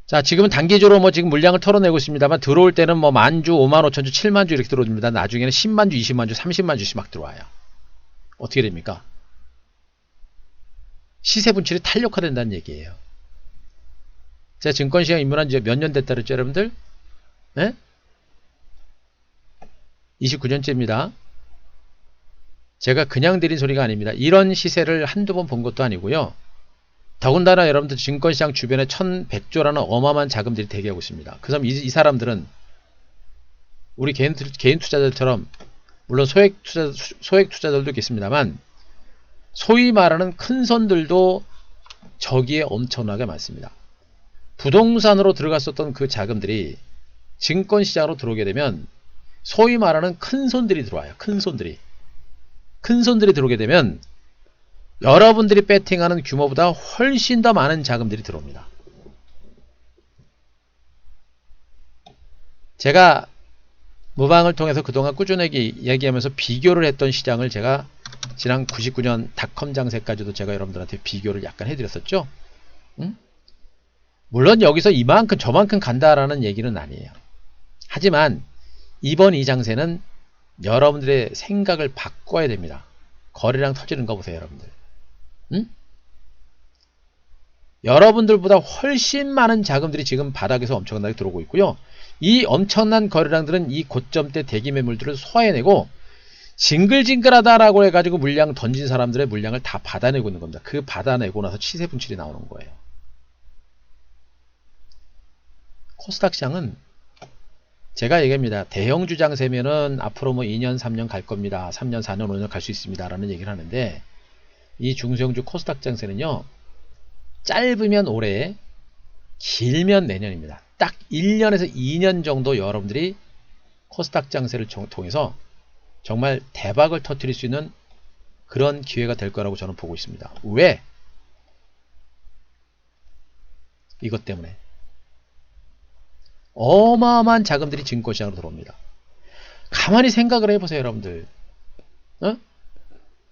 자, 지금은 단기적으로 뭐 지금 물량을 털어내고 있습니다만 들어올 때는 뭐 만주, 5만 5천주, 7만주 이렇게 들어옵니다. 나중에는 10만주, 20만주, 30만주씩 막 들어와요. 어떻게 됩니까? 시세 분출이 탄력화된다는 얘기예요. 제가 증권시장 입문한 지 몇 년 됐다 그랬죠, 여러분들? 네? 29년째입니다. 제가 그냥 드린 소리가 아닙니다. 이런 시세를 한두 번 본 것도 아니고요. 더군다나 여러분들 증권시장 주변에 1100조라는 어마어마한 자금들이 대기하고 있습니다. 그래서 이 사람들은 우리 개인 투자자들처럼 물론 소액 투자자들도 있겠습니다만 소위 말하는 큰 손들도 저기에 엄청나게 많습니다. 부동산으로 들어갔었던 그 자금들이 증권시장으로 들어오게 되면 소위 말하는 큰 손들이 들어와요. 큰 손들이 들어오게 되면 여러분들이 배팅하는 규모보다 훨씬 더 많은 자금들이 들어옵니다. 제가 무방을 통해서 그동안 꾸준하게 얘기하면서 비교를 했던 시장을 제가 지난 99년 닷컴 장세까지도 제가 여러분들한테 비교를 약간 해드렸었죠. 응? 물론 여기서 이만큼 저만큼 간다라는 얘기는 아니에요. 하지만 이번 이 장세는 여러분들의 생각을 바꿔야 됩니다. 거래량 터지는 거 보세요, 여러분들. 응? 여러분들보다 훨씬 많은 자금들이 지금 바닥에서 엄청나게 들어오고 있고요. 이 엄청난 거래량들은 이 고점 때 대기 매물들을 소화해내고 징글징글하다라고 해가지고 물량 던진 사람들의 물량을 다 받아내고 있는 겁니다. 그 받아내고 나서 시세 분출이 나오는 거예요. 코스닥 시장은 제가 얘기합니다. 대형주 장세면은 앞으로 뭐 2년, 3년 갈 겁니다. 3년, 4년, 5년 갈 수 있습니다. 라는 얘기를 하는데, 이 중소형주 코스닥 장세는요, 짧으면 올해, 길면 내년입니다. 딱 1년에서 2년 정도 여러분들이 코스닥 장세를 통해서 정말 대박을 터뜨릴 수 있는 그런 기회가 될 거라고 저는 보고 있습니다. 왜? 이것 때문에. 어마어마한 자금들이 증권시장으로 들어옵니다. 가만히 생각을 해보세요, 여러분들. 어?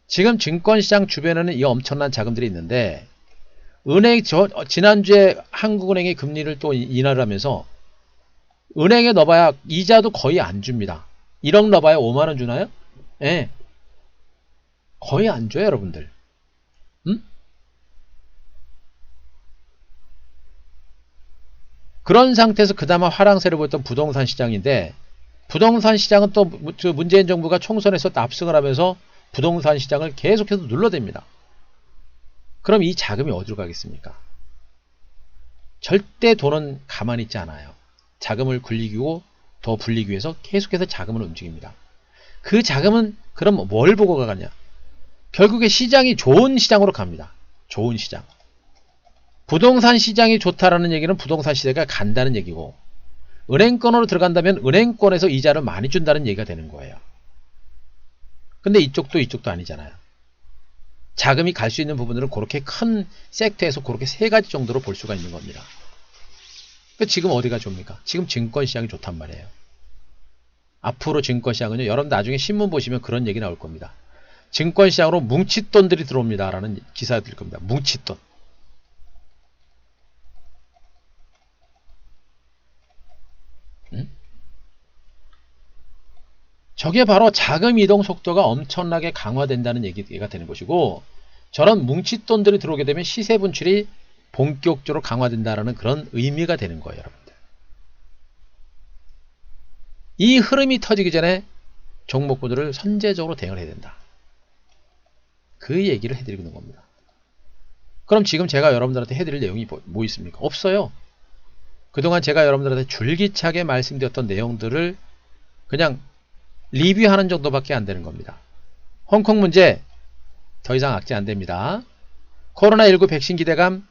지금 증권시장 주변에는 이 엄청난 자금들이 있는데, 지난주에 한국은행이 금리를 또 인하를 하면서, 은행에 넣어봐야 이자도 거의 안 줍니다. 1억 넣어봐야 5만원 주나요? 예. 네. 거의 안 줘요, 여러분들. 그런 상태에서 그나마 화랑세를 보였던 부동산 시장인데, 부동산 시장은 또 문재인 정부가 총선에서 납승을 하면서 부동산 시장을 계속해서 눌러댑니다. 그럼 이 자금이 어디로 가겠습니까? 절대 돈은 가만히 있지 않아요. 자금을 굴리고 더 불리기 위해서 계속해서 자금을 움직입니다. 그 자금은 그럼 뭘 보고 가냐? 결국에 시장이 좋은 시장으로 갑니다. 좋은 시장. 부동산 시장이 좋다라는 얘기는 부동산 시대가 간다는 얘기고, 은행권으로 들어간다면 은행권에서 이자를 많이 준다는 얘기가 되는 거예요. 근데 이쪽도 아니잖아요. 자금이 갈 수 있는 부분들은 그렇게 큰 섹터에서 그렇게 세 가지 정도로 볼 수가 있는 겁니다. 지금 어디가 좋습니까? 지금 증권시장이 좋단 말이에요. 앞으로 증권시장은요, 여러분 나중에 신문 보시면 그런 얘기 나올 겁니다. 증권시장으로 뭉칫돈들이 들어옵니다. 라는 기사가 들 겁니다. 뭉칫돈. 저게 바로 자금 이동 속도가 엄청나게 강화된다는 얘기가 되는 것이고, 저런 뭉칫돈들이 들어오게 되면 시세 분출이 본격적으로 강화된다는 그런 의미가 되는 거예요, 여러분들. 이 흐름이 터지기 전에 종목군들을 선제적으로 대응을 해야 된다. 그 얘기를 해드리고 있는 겁니다. 그럼 지금 제가 여러분들한테 해드릴 내용이 뭐 있습니까? 없어요. 그동안 제가 여러분들한테 줄기차게 말씀드렸던 내용들을 그냥 리뷰하는 정도밖에 안 되는 겁니다. 홍콩 문제 더 이상 악재 안 됩니다. 코로나19 백신 기대감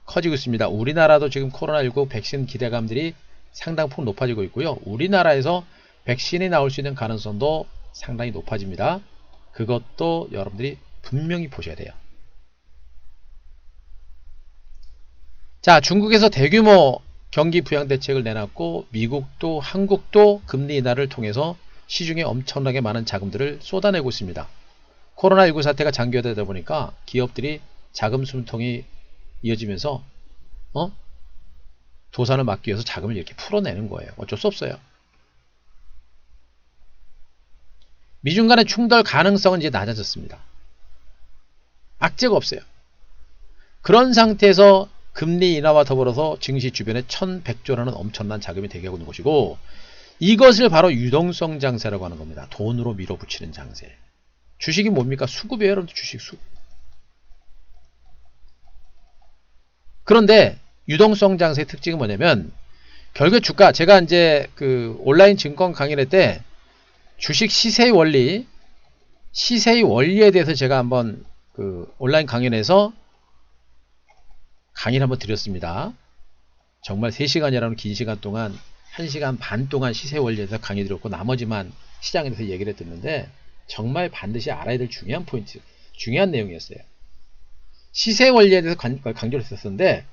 커지고 있습니다. 우리나라도 지금 코로나19 백신 기대감들이 상당폭 높아지고 있고요. 우리나라에서 백신이 나올 수 있는 가능성도 상당히 높아집니다. 그것도 여러분들이 분명히 보셔야 돼요. 자, 중국에서 대규모 경기 부양 대책을 내놨고, 미국도 한국도 금리 인하를 통해서 시중에 엄청나게 많은 자금들을 쏟아내고 있습니다. 코로나19 사태가 장기화되다 보니까 기업들이 자금 숨통이 이어지면서 도산을 막기 위해서 자금을 이렇게 풀어내는 거예요. 어쩔 수 없어요. 미중 간의 충돌 가능성은 이제 낮아졌습니다. 악재가 없어요. 그런 상태에서 금리 인하와 더불어서 증시 주변에 1100조라는 엄청난 자금이 대기하고 있는 것이고, 이것을 바로 유동성 장세라고 하는 겁니다. 돈으로 밀어붙이는 장세. 주식이 뭡니까? 수급이에요, 여러분들. 주식 수급. 그런데 유동성 장세의 특징은 뭐냐면, 결국 주가, 제가 이제 그 온라인 증권 강의를 할 때 주식 시세의 원리에 대해서 제가 한번 그 온라인 강연에서 강의를 한번 드렸습니다. 정말 3시간이라는 긴 시간 동안 1시간 반 동안 시세 원리에 대해서 강의 드렸고, 나머지만 시장에 대해서 얘기를 했는데, 정말 반드시 알아야 될 중요한 포인트, 중요한 내용이었어요. 시세 원리에 대해서 강조를 했었는데,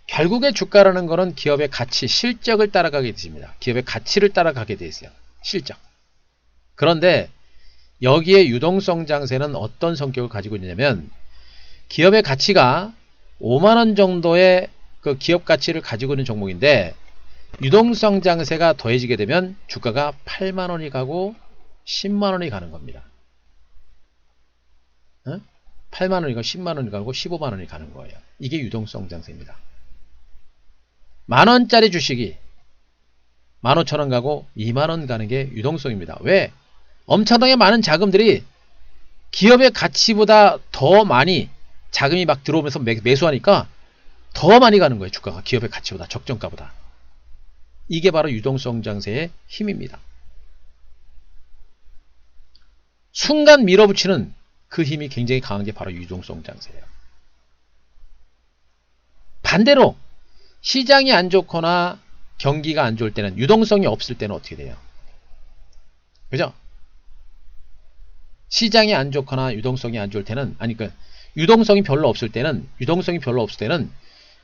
결국에 주가라는 거는 기업의 가치, 실적을 따라가게 되십니다. 기업의 가치를 따라가게 돼 있어요. 실적. 그런데 여기에 유동성 장세는 어떤 성격을 가지고 있냐면, 기업의 가치가 5만원 정도의 그 기업 가치를 가지고 있는 종목인데, 유동성 장세가 더해지게 되면 주가가 8만원이 가고 10만원이 가는 겁니다. 8만원이 가고 10만원이 가고 15만원이 가는 거예요. 이게 유동성 장세입니다. 만원짜리 주식이 15,000원 가고 2만원 가는 게 유동성입니다. 왜? 엄청나게 많은 자금들이 기업의 가치보다 더 많이 자금이 막 들어오면서 매수하니까 더 많이 가는 거예요. 주가가 기업의 가치보다, 적정가보다. 이게 바로 유동성 장세의 힘입니다. 순간 밀어붙이는 그 힘이 굉장히 강한 게 바로 유동성 장세예요. 반대로 시장이 안 좋거나 경기가 안 좋을 때는, 유동성이 없을 때는 어떻게 돼요? 그죠? 시장이 안 좋거나 유동성이 안 좋을 때는, 유동성이 별로 없을 때는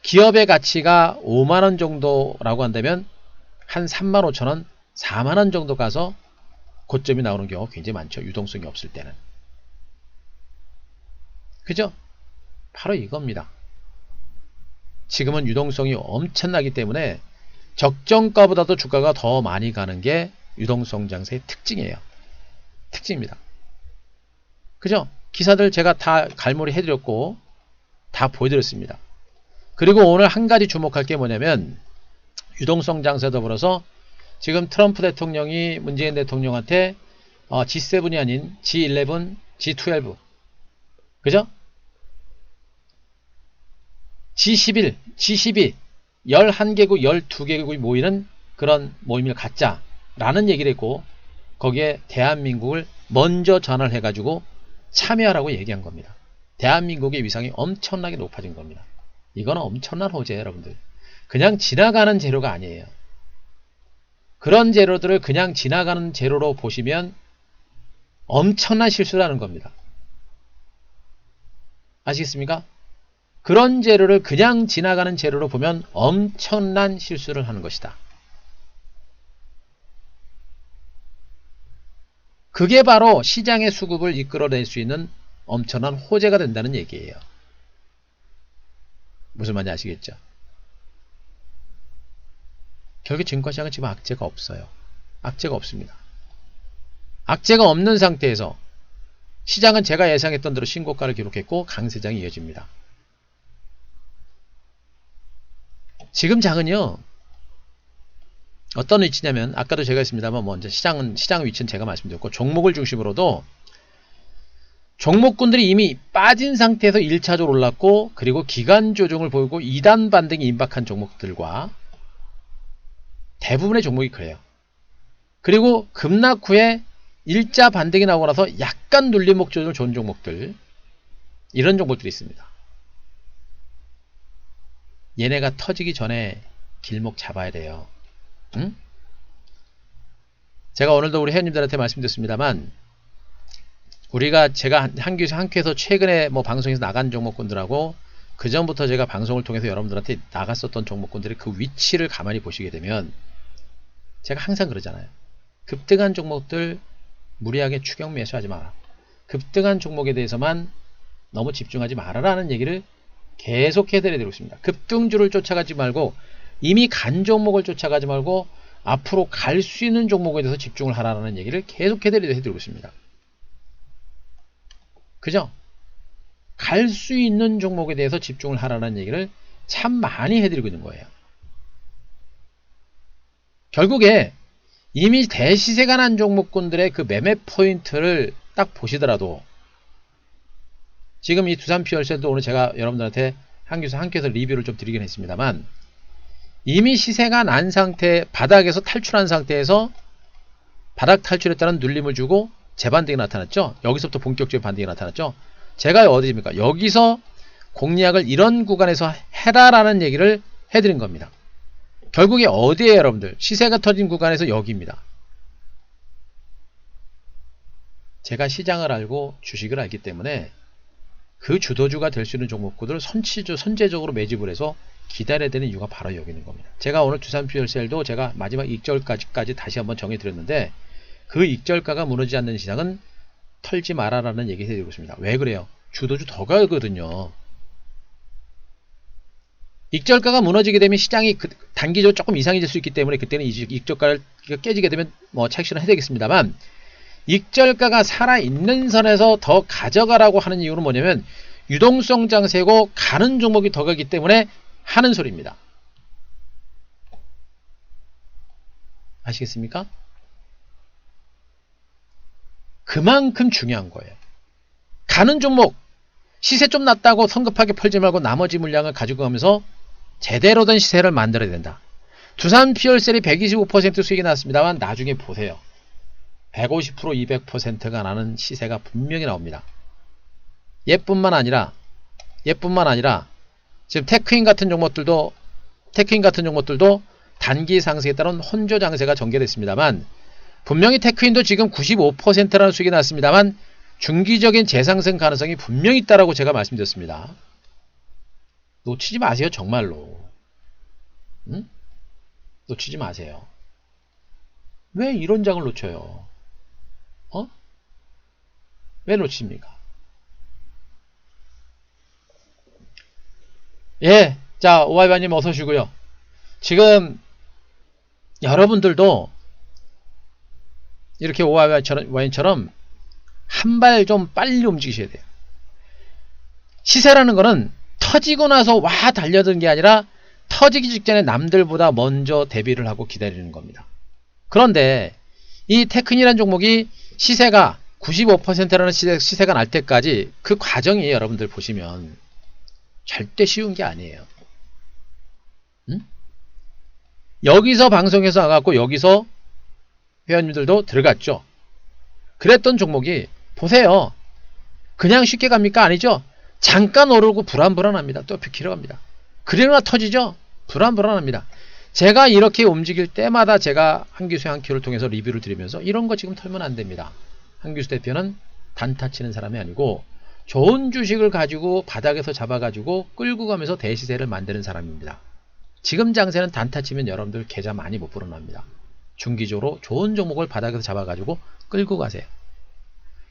기업의 가치가 5만원 정도라고 한다면 한 3만 5천원, 4만원 정도 가서 고점이 나오는 경우가 굉장히 많죠. 유동성이 없을 때는. 그죠? 바로 이겁니다. 지금은 유동성이 엄청나기 때문에 적정가보다도 주가가 더 많이 가는 게 유동성 장세의 특징이에요. 특징입니다. 그죠? 기사들 제가 다 갈무리 해드렸고 다 보여드렸습니다. 그리고 오늘 한 가지 주목할 게 뭐냐면, 유동성 장세 더불어서 지금 트럼프 대통령이 문재인 대통령한테 G7이 아닌 G11, G12, 그죠? G11, G12, 11개국, 12개국이 모이는 그런 모임을 갖자라는 얘기를 했고, 거기에 대한민국을 먼저 전화를 해가지고 참여하라고 얘기한 겁니다. 대한민국의 위상이 엄청나게 높아진 겁니다. 이건 엄청난 호재예요, 여러분들. 그냥 지나가는 재료가 아니에요. 그런 재료들을 그냥 지나가는 재료로 보시면 엄청난 실수를 하는 겁니다. 아시겠습니까? 그런 재료를 그냥 지나가는 재료로 보면 엄청난 실수를 하는 것이다. 그게 바로 시장의 수급을 이끌어낼 수 있는 엄청난 호재가 된다는 얘기예요. 무슨 말인지 아시겠죠? 결국 증권시장은 지금 악재가 없어요. 악재가 없습니다. 악재가 없는 상태에서 시장은 제가 예상했던 대로 신고가를 기록했고 강세장이 이어집니다. 지금 장은요, 어떤 위치냐면, 아까도 제가 했습니다만, 먼저 시장 위치는 제가 말씀드렸고, 종목을 중심으로도 종목군들이 이미 빠진 상태에서 1차적으로 올랐고, 그리고 기간 조정을 보이고 2단 반등이 임박한 종목들과 대부분의 종목이 그래요. 그리고 급락 후에 일자 반등이 나오고 나서 약간 눌림목 조정을 좋은 종목들, 이런 종목들이 있습니다. 얘네가 터지기 전에 길목 잡아야 돼요. 응? 제가 오늘도 우리 회원님들한테 말씀드렸습니다만, 제가 한큐에서 최근에 방송에서 나간 종목군들하고 그 전부터 제가 방송을 통해서 여러분들한테 나갔었던 종목군들의 그 위치를 가만히 보시게 되면, 제가 항상 그러잖아요. 급등한 종목들 무리하게 추격 매수하지 마라. 급등한 종목에 대해서만 너무 집중하지 마라라는 얘기를 계속 해드리고 있습니다. 급등주를 쫓아가지 말고, 이미 간 종목을 쫓아가지 말고 앞으로 갈 수 있는 종목에 대해서 집중을 하라는 얘기를 계속 해드리고 있습니다. 그죠? 갈 수 있는 종목에 대해서 집중을 하라는 얘기를 참 많이 해드리고 있는 거예요. 결국에 이미 대시세가 난 종목군들의 그 매매 포인트를 딱 보시더라도, 지금 이 두산피 열쇠도 오늘 제가 여러분들한테 한큐에서 리뷰를 좀 드리긴 했습니다만, 이미 시세가 난 상태, 바닥에서 탈출한 상태에서 바닥 탈출했다는 눌림을 주고 재반등이 나타났죠. 여기서부터 본격적인 반등이 나타났죠. 제가 어디입니까? 여기서 공략을 이런 구간에서 해라라는 얘기를 해드린 겁니다. 결국에 어디에요, 여러분들? 시세가 터진 구간에서 여기입니다. 제가 시장을 알고 주식을 알기 때문에 그 주도주가 될 수 있는 종목들을 선제적으로 매집을 해서 기다려야 되는 이유가 바로 여기 있는 겁니다. 제가 오늘 두산퓨얼셀도 제가 마지막 익절까지 다시 한번 정해드렸는데, 그 익절가가 무너지지 않는 시장은 털지 마라라는 얘기 해드리고 있습니다. 왜 그래요? 주도주 더 가거든요. 익절가가 무너지게 되면 시장이 단기적으로 조금 이상해질 수 있기 때문에 그때는 익절가를 깨지게 되면 착실은 해야 되겠습니다만, 익절가가 살아있는 선에서 더 가져가라고 하는 이유는 뭐냐면, 유동성 장세고 가는 종목이 더 가기 때문에 하는 소리입니다. 아시겠습니까? 그만큼 중요한 거예요. 가는 종목, 시세 좀 낮다고 성급하게 팔지 말고 나머지 물량을 가지고 가면서 제대로 된 시세를 만들어야 된다. 두산 피얼셀이 125% 수익이 났습니다만 나중에 보세요. 150% 200%가 나는 시세가 분명히 나옵니다. 얘뿐만 아니라 지금 테크인 같은 종목들도 단기 상승에 따른 혼조 장세가 전개됐습니다만 분명히 테크인도 지금 95%라는 수익이 났습니다만 중기적인 재상승 가능성이 분명히 있다라고 제가 말씀드렸습니다. 놓치지 마세요. 정말로. 응? 놓치지 마세요. 왜 이런 장을 놓쳐요? 왜 놓칩니까? 예, 자, 오하이바님 어서 오시고요. 지금 여러분들도 이렇게 오하이바인처럼 한 발 좀 빨리 움직이셔야 돼요. 시세라는 거는 터지고 나서 와 달려드는 게 아니라 터지기 직전에 남들보다 먼저 대비를 하고 기다리는 겁니다. 그런데 이 테크니라는 종목이 시세가 95%라는 시세가 날 때까지 그 과정이 여러분들 보시면 절대 쉬운 게 아니에요. 응? 여기서 방송에서 나갔고 여기서 회원님들도 들어갔죠. 그랬던 종목이 보세요. 그냥 쉽게 갑니까? 아니죠. 잠깐 오르고 불안합니다. 또 비키러 갑니다. 그러나 터지죠. 불안합니다. 제가 이렇게 움직일 때마다 제가 한기수의 한 큐를 통해서 리뷰를 드리면서 이런 거 지금 털면 안 됩니다. 한기수 대표는 단타 치는 사람이 아니고 좋은 주식을 가지고 바닥에서 잡아가지고 끌고 가면서 대시세를 만드는 사람입니다. 지금 장세는 단타 치면 여러분들 계좌 많이 못 불어납니다. 중기적으로 좋은 종목을 바닥에서 잡아가지고 끌고 가세요.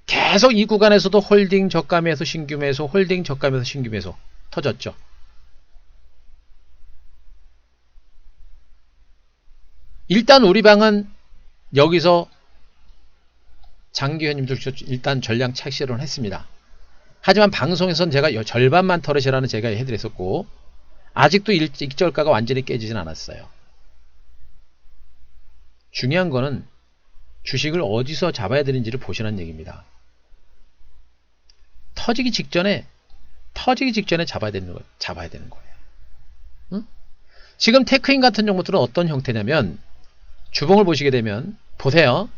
계속 이 구간에서도 홀딩 저감에서 신규 매수, 홀딩 저감에서 신규 매수 터졌죠. 일단 우리 방은 여기서 장기회원님들 일단 전량 착시를 했습니다. 하지만 방송에서는 제가 절반만 털으시라는 제가 해드렸었고 아직도 익절가가 완전히 깨지진 않았어요. 중요한 거는 주식을 어디서 잡아야 되는지를 보시라는 얘기입니다. 터지기 직전에 잡아야 되는 거예요. 응? 지금 테크인 같은 종목들은 어떤 형태냐면 주봉을 보시게 되면 보세요.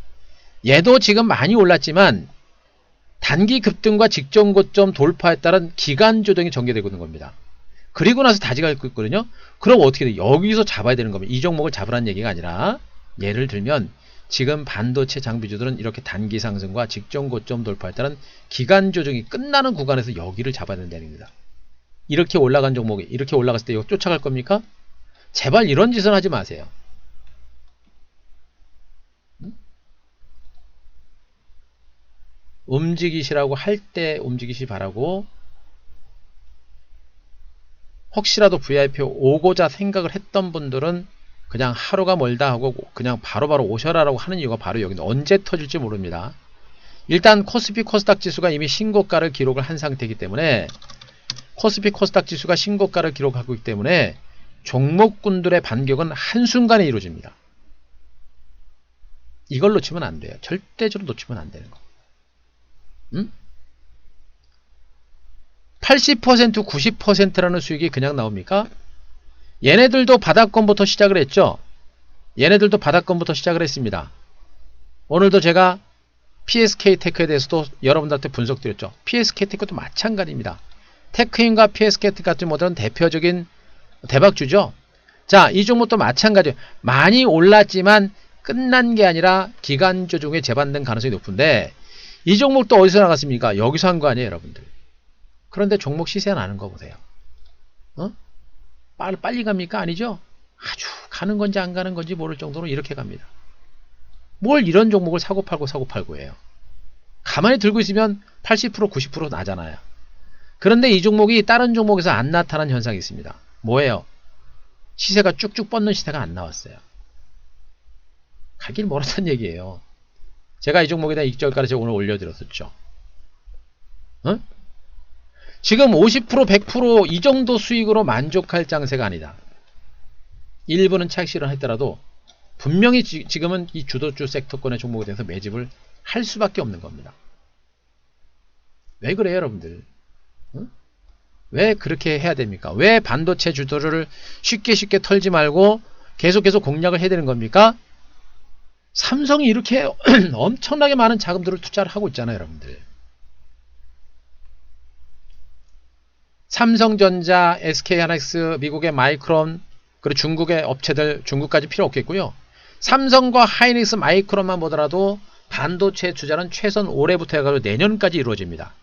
얘도 지금 많이 올랐지만 단기 급등과 직전 고점 돌파에 따른 기간 조정이 전개되고 있는 겁니다. 그리고 나서 다지가 있고 있거든요. 그럼 어떻게 돼요? 여기서 잡아야 되는 겁니다. 이 종목을 잡으라는 얘기가 아니라 예를 들면 지금 반도체 장비주들은 이렇게 단기 상승과 직전 고점 돌파에 따른 기간 조정이 끝나는 구간에서 여기를 잡아야 된다는 얘기입니다. 이렇게 올라간 종목이 이렇게 올라갔을 때 이거 쫓아갈 겁니까? 제발 이런 짓은 하지 마세요. 움직이시라고 할 때 움직이시 바라고 혹시라도 VIP 오고자 생각을 했던 분들은 그냥 하루가 멀다 하고 그냥 바로바로 오셔라라고 하는 이유가 바로 여기는 언제 터질지 모릅니다. 일단 코스피 코스닥 지수가 이미 신고가를 기록을 한 상태이기 때문에 코스피 코스닥 지수가 신고가를 기록하고 있기 때문에 종목군들의 반격은 한순간에 이루어집니다. 이걸 놓치면 안 돼요. 절대적으로 놓치면 안 되는 거. 80% 90%라는 수익이 그냥 나옵니까? 얘네들도 바닥권부터 시작을 했죠. 얘네들도 바닥권부터 시작을 했습니다. 오늘도 제가 PSK테크에 대해서도 여러분들한테 분석드렸죠. PSK테크도 마찬가지입니다. 테크인과 PSK테크 같은 모델은 대표적인 대박주죠. 자, 이 종목도 마찬가지예요. 많이 올랐지만 끝난 게 아니라 기간 조정에 재반등 가능성이 높은데 이 종목도 어디서 나갔습니까? 여기서 한 거 아니에요, 여러분들. 그런데 종목 시세 나는 거 보세요. 빨리 갑니까? 아니죠? 아주 가는 건지 안 가는 건지 모를 정도로 이렇게 갑니다. 뭘 이런 종목을 사고 팔고 해요. 가만히 들고 있으면 80% 90% 나잖아요. 그런데 이 종목이 다른 종목에서 안 나타난 현상이 있습니다. 뭐예요? 시세가 쭉쭉 뻗는 시세가 안 나왔어요. 가길 멀었다는 얘기예요. 제가 이 종목에 대한 익절가를 제가 오늘 올려드렸었죠. 지금 50% 100% 이 정도 수익으로 만족할 장세가 아니다. 일부는 착시를 했더라도 분명히 지금은 이 주도주 섹터권의 종목에 대해서 매집을 할 수밖에 없는 겁니다. 왜 그래요, 여러분들? 왜 그렇게 해야 됩니까? 왜 반도체 주도주를 쉽게 털지 말고 계속 공략을 해야 되는 겁니까? 삼성이 이렇게 엄청나게 많은 자금들을 투자를 하고 있잖아요, 여러분들. 삼성전자, SK하이닉스, 미국의 마이크론, 그리고 중국의 업체들, 중국까지 필요 없겠고요. 삼성과 하이닉스, 마이크론만 보더라도 반도체 투자는 최소한 올해부터 해가지고 내년까지 이루어집니다.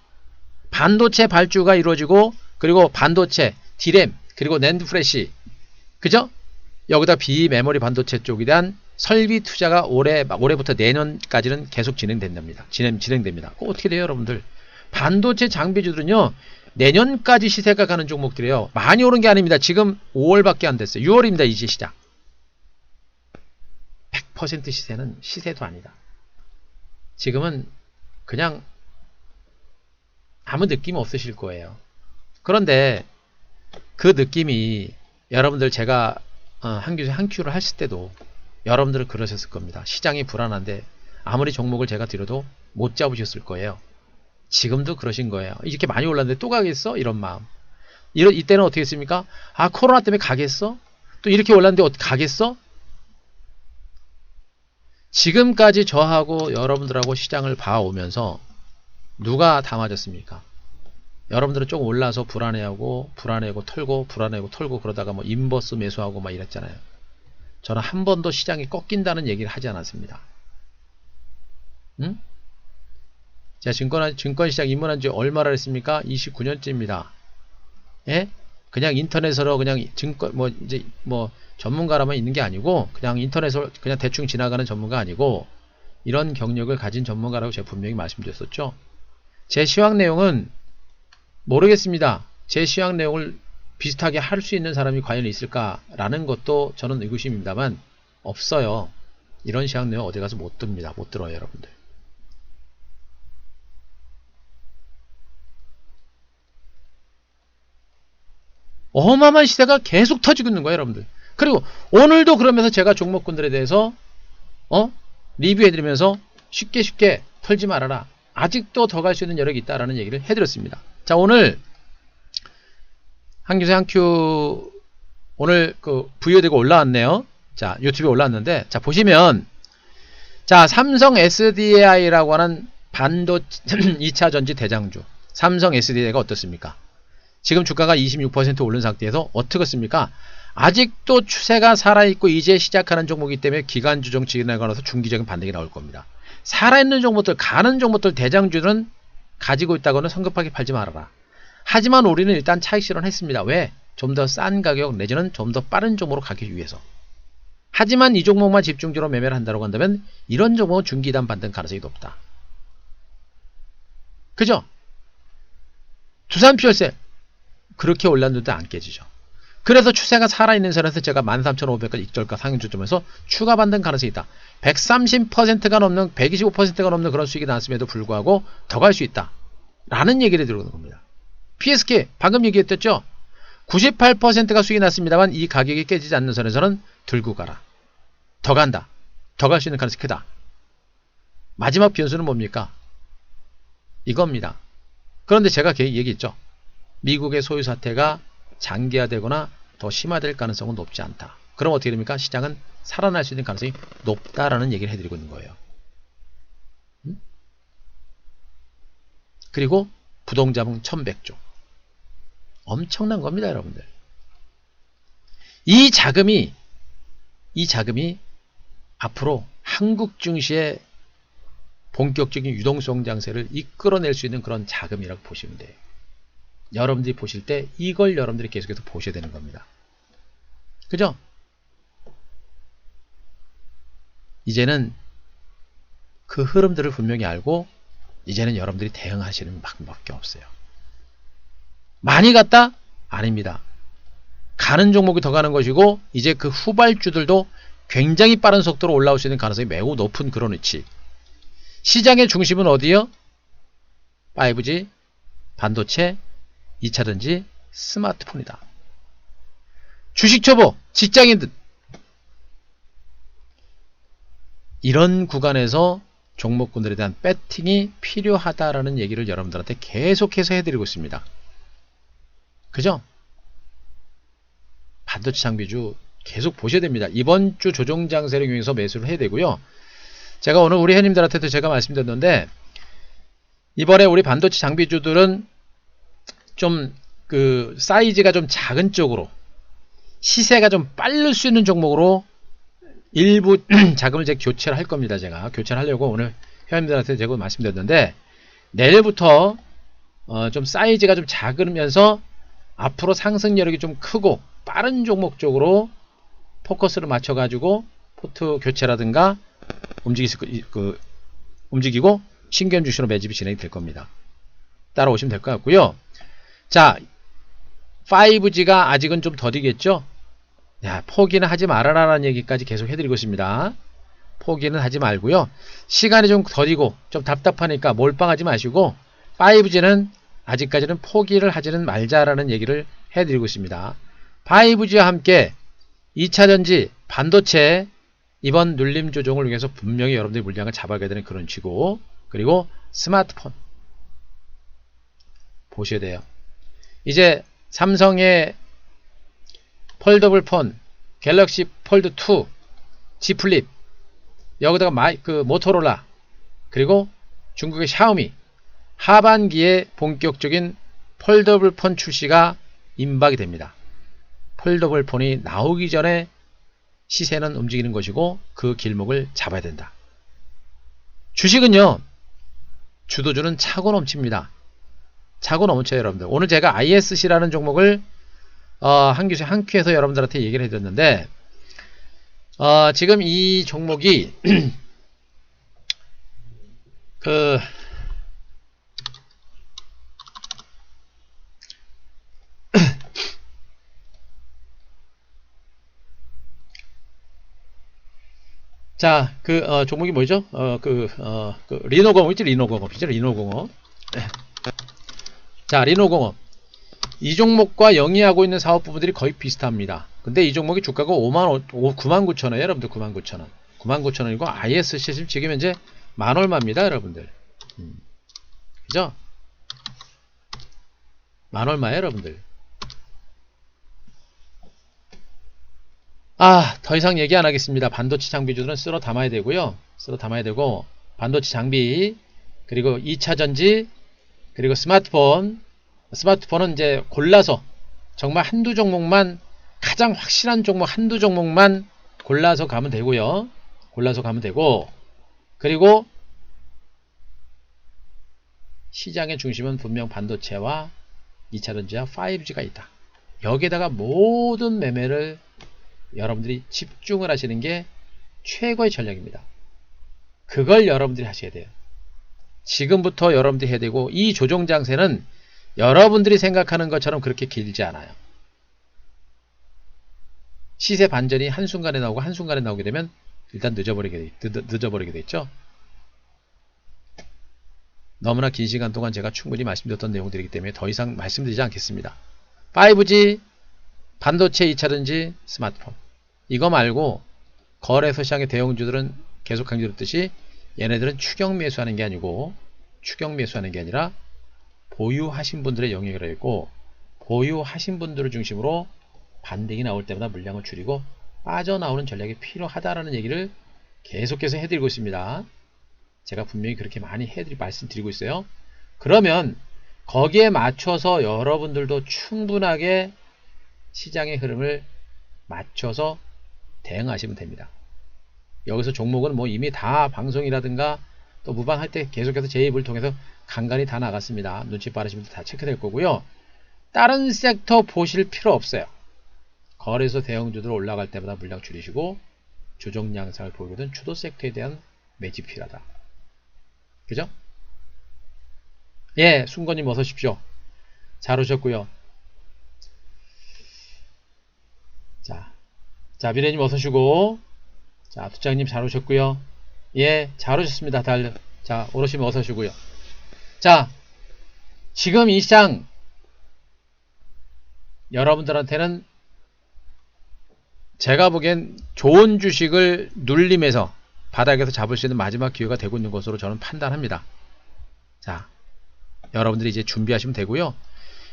반도체 발주가 이루어지고, 그리고 반도체, 디램, 그리고 낸드 프레시, 그죠? 여기다 비메모리 반도체 쪽에 대한 설비 투자가 올해부터 내년까지는 계속 진행됩니다. 그거 어떻게 돼요, 여러분들? 반도체 장비주들은요, 내년까지 시세가 가는 종목들이에요. 많이 오른 게 아닙니다. 지금 5월밖에 안 됐어요. 6월입니다. 이제 시작. 100% 시세는 시세도 아니다. 지금은 그냥 아무 느낌 없으실 거예요. 그런데 그 느낌이 여러분들 제가 한 큐를 했을 때도 여러분들은 그러셨을 겁니다. 시장이 불안한데 아무리 종목을 제가 드려도 못 잡으셨을 거예요. 지금도 그러신 거예요. 이렇게 많이 올랐는데 또 가겠어? 이런 마음. 이때는 어떻게 했습니까? 아, 코로나 때문에 가겠어? 또 이렇게 올랐는데 어떻게 가겠어? 지금까지 저하고 여러분들하고 시장을 봐오면서 누가 다 맞았습니까? 여러분들은 조금 올라서 불안해하고 털고 그러다가 뭐 인버스 매수하고 막 이랬잖아요. 저는 한 번도 시장이 꺾인다는 얘기를 하지 않았습니다. 응? 제가 증권시장 입문한 지 얼마나 했습니까? 29년째입니다. 예? 그냥 인터넷으로 그냥 전문가라만 있는 게 아니고, 그냥 인터넷으로 그냥 대충 지나가는 전문가 아니고, 이런 경력을 가진 전문가라고 제가 분명히 말씀드렸었죠. 제 시황 내용은 모르겠습니다. 제 시황 내용을 비슷하게 할 수 있는 사람이 과연 있을까라는 것도 저는 의구심입니다만, 없어요. 이런 시황 내용 어디 가서 못 듭니다. 못 들어요, 여러분들. 어마어마한 시세가 계속 터지고 있는 거예요, 여러분들. 그리고 오늘도 그러면서 제가 종목군들에 대해서 리뷰해드리면서 쉽게 털지 말아라. 아직도 더 갈 수 있는 여력이 있다라는 얘기를 해드렸습니다. 자, 오늘 한규세 한큐 오늘 그 부여되고 올라왔네요. 자, 유튜브에 올라왔는데, 자, 보시면, 자, 삼성 SDI라고 하는 반도체 2차 전지 대장주 삼성 SDI가 어떻습니까? 지금 주가가 26% 오른 상태에서 어떻겠습니까? 아직도 추세가 살아있고 이제 시작하는 종목이기 때문에 기간주 정치기에 걸어서 중기적인 반등이 나올 겁니다. 살아있는 종목들, 가는 종목들 대장주는 가지고 있다고는 성급하게 팔지 말아라. 하지만 우리는 일단 차익 실현했습니다. 왜? 좀 더 싼 가격 내지는 좀 더 빠른 종목으로 가기 위해서. 하지만 이 종목만 집중적으로 매매를 한다고 한다면 이런 종목은 중기단 반등 가능성이 높다. 그죠? 두산 피어셀 그렇게 올랐는데 안 깨지죠. 그래서 추세가 살아있는 선에서 제가 13,500까지 익절가 상향 조점에서 추가 반등 가능성이 있다. 130%가 넘는 125%가 넘는 그런 수익이 나왔음에도 불구하고 더 갈 수 있다. 라는 얘기를 들어오는 겁니다. PSK 방금 얘기했었죠. 98%가 수익이 났습니다만 이 가격이 깨지지 않는 선에서는 들고 가라. 더 간다. 더 갈 수 있는 가능성이 크다. 마지막 변수는 뭡니까? 이겁니다. 그런데 제가 얘기했죠. 미국의 소유 사태가 장기화되거나 더 심화될 가능성은 높지 않다. 그럼 어떻게 됩니까? 시장은 살아날 수 있는 가능성이 높다라는 얘기를 해드리고 있는 거예요. 그리고 부동자문 1100조. 엄청난 겁니다, 여러분들. 이 자금이 앞으로 한국 증시의 본격적인 유동성 장세를 이끌어낼 수 있는 그런 자금이라고 보시면 돼요. 여러분들이 보실 때 이걸 여러분들이 계속해서 보셔야 되는 겁니다. 그죠? 이제는 그 흐름들을 분명히 알고 이제는 여러분들이 대응하시는 방법밖에 없어요. 많이 갔다? 아닙니다. 가는 종목이 더 가는 것이고 이제 그 후발주들도 굉장히 빠른 속도로 올라올 수 있는 가능성이 매우 높은 그런 위치. 시장의 중심은 어디요? 5G, 반도체, 2차전지, 스마트폰이다. 주식 초보, 직장인들 이런 구간에서 종목군들에 대한 배팅이 필요하다라는 얘기를 여러분들한테 계속해서 해드리고 있습니다. 그죠? 반도체 장비주 계속 보셔야 됩니다. 이번 주 조정 장세를 이용해서 매수를 해야 되고요. 제가 오늘 우리 회원님들한테도 제가 말씀드렸는데 이번에 우리 반도체 장비주들은 좀 그 사이즈가 좀 작은 쪽으로 시세가 좀 빠를 수 있는 종목으로 일부 자금을 제가 교체를 할 겁니다. 제가 교체를 하려고 오늘 회원님들한테 제가 말씀드렸는데 내일부터 좀 사이즈가 좀 작으면서 앞으로 상승 여력이 좀 크고 빠른 종목 쪽으로 포커스를 맞춰가지고 포트 교체라든가 움직이고 신규 주식으로 매집이 진행이 될 겁니다. 따라오시면 될 것 같고요. 자, 5G가 아직은 좀 더디겠죠? 야, 포기는 하지 말아라라는 얘기까지 계속 해드리고 있습니다. 포기는 하지 말고요. 시간이 좀 더디고 좀 답답하니까 몰빵하지 마시고 5G는 아직까지는 포기를 하지는 말자라는 얘기를 해드리고 있습니다. 5G와 함께 2차전지, 반도체 이번 눌림 조정을 위해서 분명히 여러분들이 물량을 잡아야 되는 그런 쥐고 그리고 스마트폰 보셔야 돼요. 이제 삼성의 폴더블 폰, 갤럭시 폴드 2, G 플립, 여기다가 모토로라, 그리고 중국의 샤오미, 하반기에 본격적인 폴더블 폰 출시가 임박이 됩니다. 폴더블 폰이 나오기 전에 시세는 움직이는 것이고 그 길목을 잡아야 된다. 주식은요, 주도주는 차고 넘칩니다. 차고 넘쳐요, 여러분들. 오늘 제가 ISC라는 종목을 한 큐에서 여러분들한테 얘기를 해줬는데 지금 이 종목이 자, 종목이 뭐죠? 리노공업 있죠? 리노공업이죠? 리노공업. 자, 리노공업. 이 종목과 영위하고 있는 사업 부분들이 거의 비슷합니다. 근데 이 종목이 주가가 99,000원, 여러분들 99,000원. 99,000원이고, ISC 지금 현재 만얼마입니다, 여러분들. 그죠? 만얼마예요, 여러분들. 더 이상 얘기 안 하겠습니다. 반도체 장비주들은 쓸어 담아야 되고요. 쓸어 담아야 되고, 반도체 장비, 그리고 2차전지, 그리고 스마트폰은 이제 골라서 정말 한두 종목만, 가장 확실한 종목 한두 종목만 골라서 가면 되고요. 골라서 가면 되고, 그리고 시장의 중심은 분명 반도체와 2차전지와 5G가 있다. 여기에다가 모든 매매를 여러분들이 집중을 하시는 게 최고의 전략입니다. 그걸 여러분들이 하셔야 돼요. 지금부터 여러분들이 해야 되고, 이 조정 장세는 여러분들이 생각하는 것처럼 그렇게 길지 않아요. 시세 반전이 한순간에 나오고 한순간에 나오게 되면 일단 늦어버리게 돼 있죠. 너무나 긴 시간 동안 제가 충분히 말씀드렸던 내용들이기 때문에 더 이상 말씀드리지 않겠습니다. 5G, 반도체 2차전지, 스마트폰. 이거 말고 거래소 시장의 대형주들은 계속 강조했듯이 얘네들은 추격 매수하는 게 아니고, 추격 매수하는 게 아니라 보유하신 분들의 영역이라 있고, 보유하신 분들을 중심으로 반등이 나올 때마다 물량을 줄이고 빠져나오는 전략이 필요하다라는 얘기를 계속해서 해드리고 있습니다. 제가 분명히 그렇게 많이 말씀드리고 있어요. 그러면 거기에 맞춰서 여러분들도 충분하게 시장의 흐름을 맞춰서 대응하시면 됩니다. 여기서 종목은 뭐 이미 다 방송이라든가 또 무방할 때 계속해서 제 입을 통해서 간간히 다 나갔습니다. 눈치 빠르신 분들 다 체크될 거고요. 다른 섹터 보실 필요 없어요. 거래소 대형주들 올라갈 때마다 물량 줄이시고 조정 양상을 보이거든 주도 섹터에 대한 매집 필요하다. 그죠? 예, 순건님 어서 오십시오. 잘 오셨고요. 자, 미래님 어서 오시고, 자, 투장님 잘 오셨고요. 예, 잘 오셨습니다. 자, 오르시면 어서 오시고요. 자, 지금 이 시장 여러분들한테는 제가 보기엔 좋은 주식을 눌림에서 바닥에서 잡을 수 있는 마지막 기회가 되고 있는 것으로 저는 판단합니다. 자, 여러분들이 이제 준비하시면 되고요.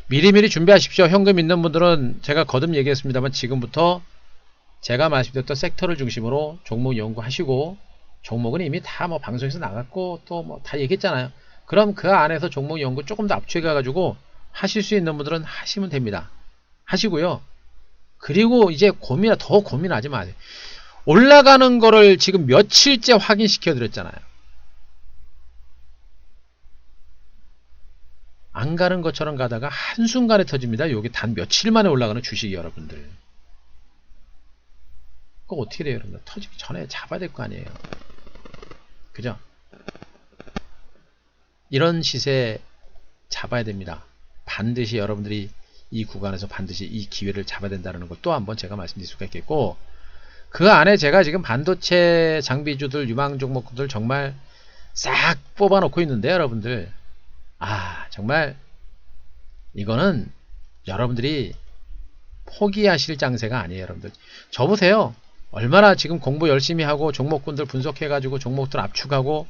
미리미리 준비하십시오. 현금 있는 분들은 제가 거듭 얘기했습니다만 지금부터 제가 말씀드렸던 섹터를 중심으로 종목 연구하시고, 종목은 이미 다 뭐 방송에서 나갔고 또 뭐 다 얘기했잖아요. 그럼 그 안에서 종목 연구 조금 더 압축해 가지고 하실 수 있는 분들은 하시면 됩니다. 하시고요. 그리고 이제 더 고민하지 마세요. 올라가는 거를 지금 며칠째 확인시켜 드렸잖아요. 안 가는 것처럼 가다가 한순간에 터집니다. 요게 단 며칠 만에 올라가는 주식이 여러분들. 그거 어떻게 돼요, 여러분들? 터지기 전에 잡아야 될 거 아니에요. 그죠? 이런 시세 잡아야 됩니다. 반드시 여러분들이 이 구간에서 반드시 이 기회를 잡아야 된다는 걸 또 한번 제가 말씀드릴 수가 있겠고, 그 안에 제가 지금 반도체 장비주들, 유망 종목들 정말 싹 뽑아 놓고 있는데, 여러분들. 정말 이거는 여러분들이 포기하실 장세가 아니에요, 여러분들. 저 보세요. 얼마나 지금 공부 열심히 하고 종목군들 분석해가지고 종목들 압축하고,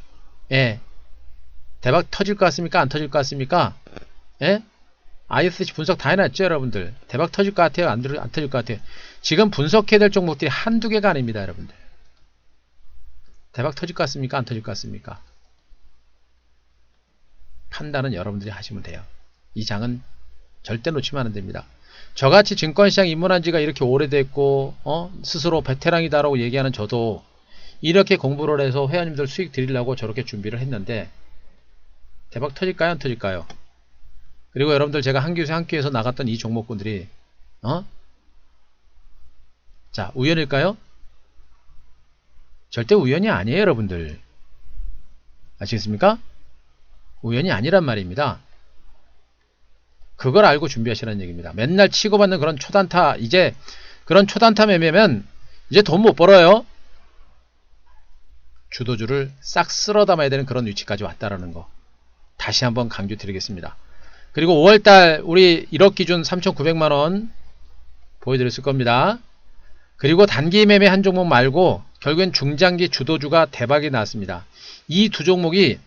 대박 터질 것 같습니까? 안 터질 것 같습니까? ISC 분석 다 해놨죠, 여러분들. 대박 터질 것 같아요? 안 터질 것 같아요? 지금 분석해야 될 종목들이 한두 개가 아닙니다, 여러분들. 대박 터질 것 같습니까? 안 터질 것 같습니까? 판단은 여러분들이 하시면 돼요. 이 장은 절대 놓치면 안 됩니다. 저같이 증권시장 입문한 지가 이렇게 오래됐고, 스스로 베테랑이다라고 얘기하는 저도 이렇게 공부를 해서 회원님들 수익 드리려고 저렇게 준비를 했는데, 대박 터질까요? 안 터질까요? 그리고 여러분들 제가 한 끼에서 나갔던 이 종목군들이, 자, 우연일까요? 절대 우연이 아니에요, 여러분들. 아시겠습니까? 우연이 아니란 말입니다. 그걸 알고 준비하시라는 얘기입니다. 맨날 치고받는 그런 초단타, 이제 그런 초단타 매매면 이제 돈 못 벌어요. 주도주를 싹 쓸어 담아야 되는 그런 위치까지 왔다라는 거 다시 한번 강조 드리겠습니다. 그리고 5월달 우리 1억 기준 3,900만원 보여드렸을 겁니다. 그리고 단기 매매 한 종목 말고 결국엔 중장기 주도주가 대박이 나왔습니다. 이 두 종목이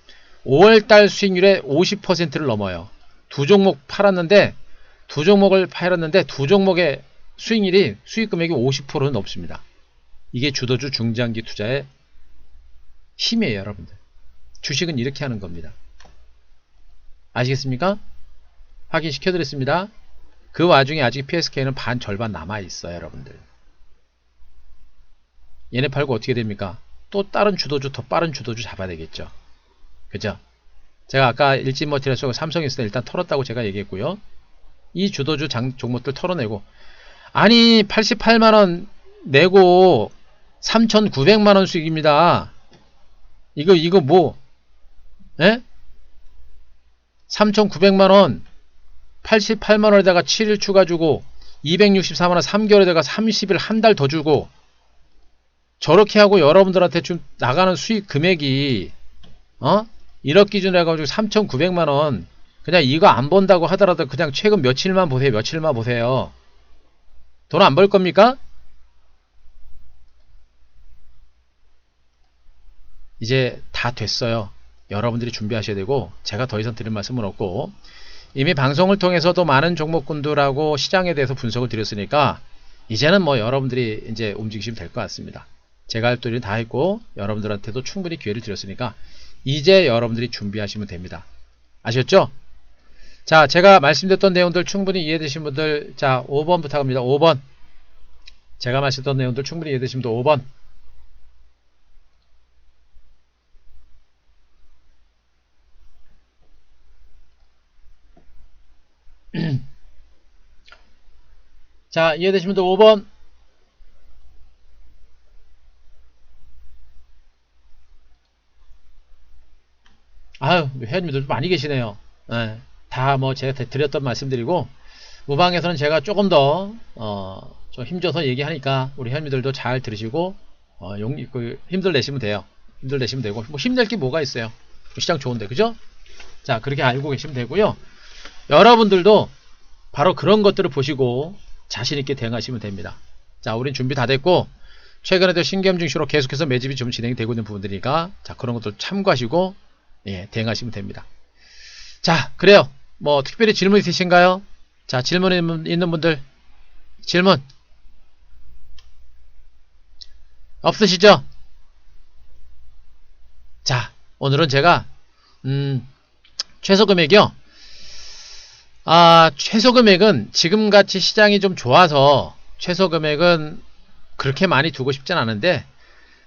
5월달 수익률의 50%를 넘어요. 두 종목을 팔았는데 두 종목의 수익 금액이 50%는 넘습니다. 이게 주도주 중장기 투자의 힘이에요, 여러분들. 주식은 이렇게 하는 겁니다. 아시겠습니까? 확인시켜드렸습니다. 그 와중에 아직 PSK는 절반 남아있어요, 여러분들. 얘네 팔고 어떻게 됩니까? 또 다른 주도주, 더 빠른 주도주 잡아야 되겠죠. 그죠? 제가 아까 일진머티리얼하고 삼성 있을 때 일단 털었다고 제가 얘기했고요. 이 주도주 종목들 털어내고, 아니 88만원 내고 3,900만원 수익입니다. 이거 뭐 3,900만원 88만원에다가 7일 추가 주고 264만원 3개월에다가 30일 한 달 더 주고, 저렇게 하고 여러분들한테 좀 나가는 수익 금액이 1억 기준으로 해가지고 3,900만원, 그냥 이거 안 본다고 하더라도 그냥 최근 며칠만 보세요. 돈 안 벌 겁니까? 이제 다 됐어요. 여러분들이 준비하셔야 되고, 제가 더 이상 드릴 말씀은 없고, 이미 방송을 통해서도 많은 종목군들하고 시장에 대해서 분석을 드렸으니까 이제는 뭐 여러분들이 이제 움직이시면 될 것 같습니다. 제가 할 일은 다 했고 여러분들한테도 충분히 기회를 드렸으니까 이제 여러분들이 준비하시면 됩니다. 아셨죠? 자, 제가 말씀드렸던 내용들 충분히 이해되신 분들, 자 5번 부탁합니다. 5번. 제가 말씀드렸던 내용들 충분히 이해되신 분들 5번. 자, 이해되신 분들 5번. 아유, 회원님들 많이 계시네요. 다 뭐 제가 드렸던 말씀드리고, 무방에서는 제가 조금 더 좀 힘줘서 얘기하니까 우리 회원님들도 잘 들으시고 힘들 내시면 돼요. 힘들 내시면 되고, 뭐 힘낼 게 뭐가 있어요. 시장 좋은데, 그죠? 자, 그렇게 알고 계시면 되고요. 여러분들도 바로 그런 것들을 보시고 자신있게 대응하시면 됩니다. 자, 우린 준비 다 됐고, 최근에도 신규 증시로 계속해서 매집이 좀 진행이 되고 있는 부분들이니까, 자, 그런 것들 참고하시고 대응하시면 됩니다. 자, 그래요. 뭐 특별히 질문 있으신가요? 자, 질문 있는 분들 질문. 없으시죠? 자, 오늘은 제가 최소 금액이요. 최소 금액은 지금같이 시장이 좀 좋아서 최소 금액은 그렇게 많이 두고 싶진 않은데,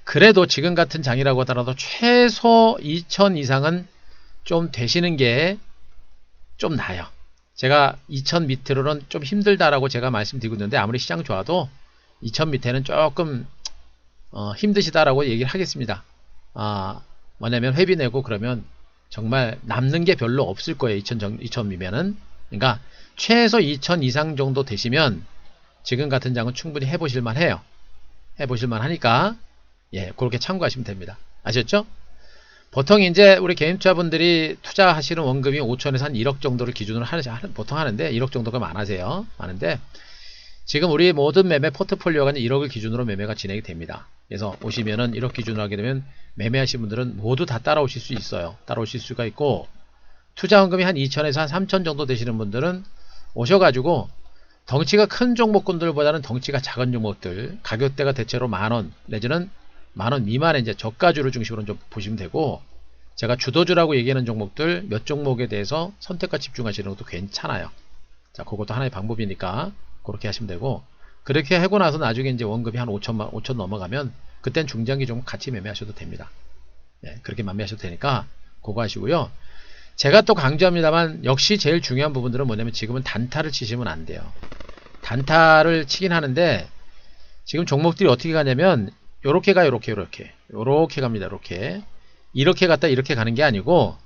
그래도 지금 같은 장이라고 하더라도 최소 2,000 이상은 좀 되시는 게 좀 나아요. 제가 2,000 밑으로는 좀 힘들다라고 제가 말씀드리고 있는데, 아무리 시장 좋아도 2,000 밑에는 조금 힘드시다라고 얘기를 하겠습니다. 뭐냐면 회비 내고 그러면 정말 남는 게 별로 없을 거예요. 2,000 미면은. 그러니까 최소 2,000 이상 정도 되시면 지금 같은 장은 충분히 해보실만 해요. 해보실만 하니까 예, 그렇게 참고하시면 됩니다. 아셨죠? 보통 이제 우리 개인 투자분들이 투자하시는 원금이 5천에서 한 1억 정도를 기준으로 보통 하는데, 1억 정도가 많은데, 지금 우리 모든 매매 포트폴리오가 1억을 기준으로 매매가 진행이 됩니다. 그래서 오시면은 1억 기준으로 하게 되면 매매하신 분들은 모두 다 따라오실 수 있어요. 따라오실 수가 있고, 투자 원금이 한 2천에서 한 3천 정도 되시는 분들은 오셔가지고 덩치가 큰 종목군들보다는 덩치가 작은 종목들, 가격대가 대체로 만원 내지는 만원 미만의 이제 저가주를 중심으로 좀 보시면 되고, 제가 주도주라고 얘기하는 종목들 몇 종목에 대해서 선택과 집중하시는 것도 괜찮아요. 자, 그것도 하나의 방법이니까 그렇게 하시면 되고, 그렇게 하고 나서 나중에 이제 원금이 한 5천 넘어가면 그땐 중장기 좀 같이 매매하셔도 됩니다. 예, 그렇게 매매하셔도 되니까 그거 하시고요. 제가 또 강조합니다만, 역시 제일 중요한 부분들은 뭐냐면, 지금은 단타를 치시면 안 돼요. 단타를 치긴 하는데 지금 종목들이 어떻게 가냐면, 요렇게 가요. 요렇게 갑니다. 이렇게 갔다 이렇게 가는 게 아니고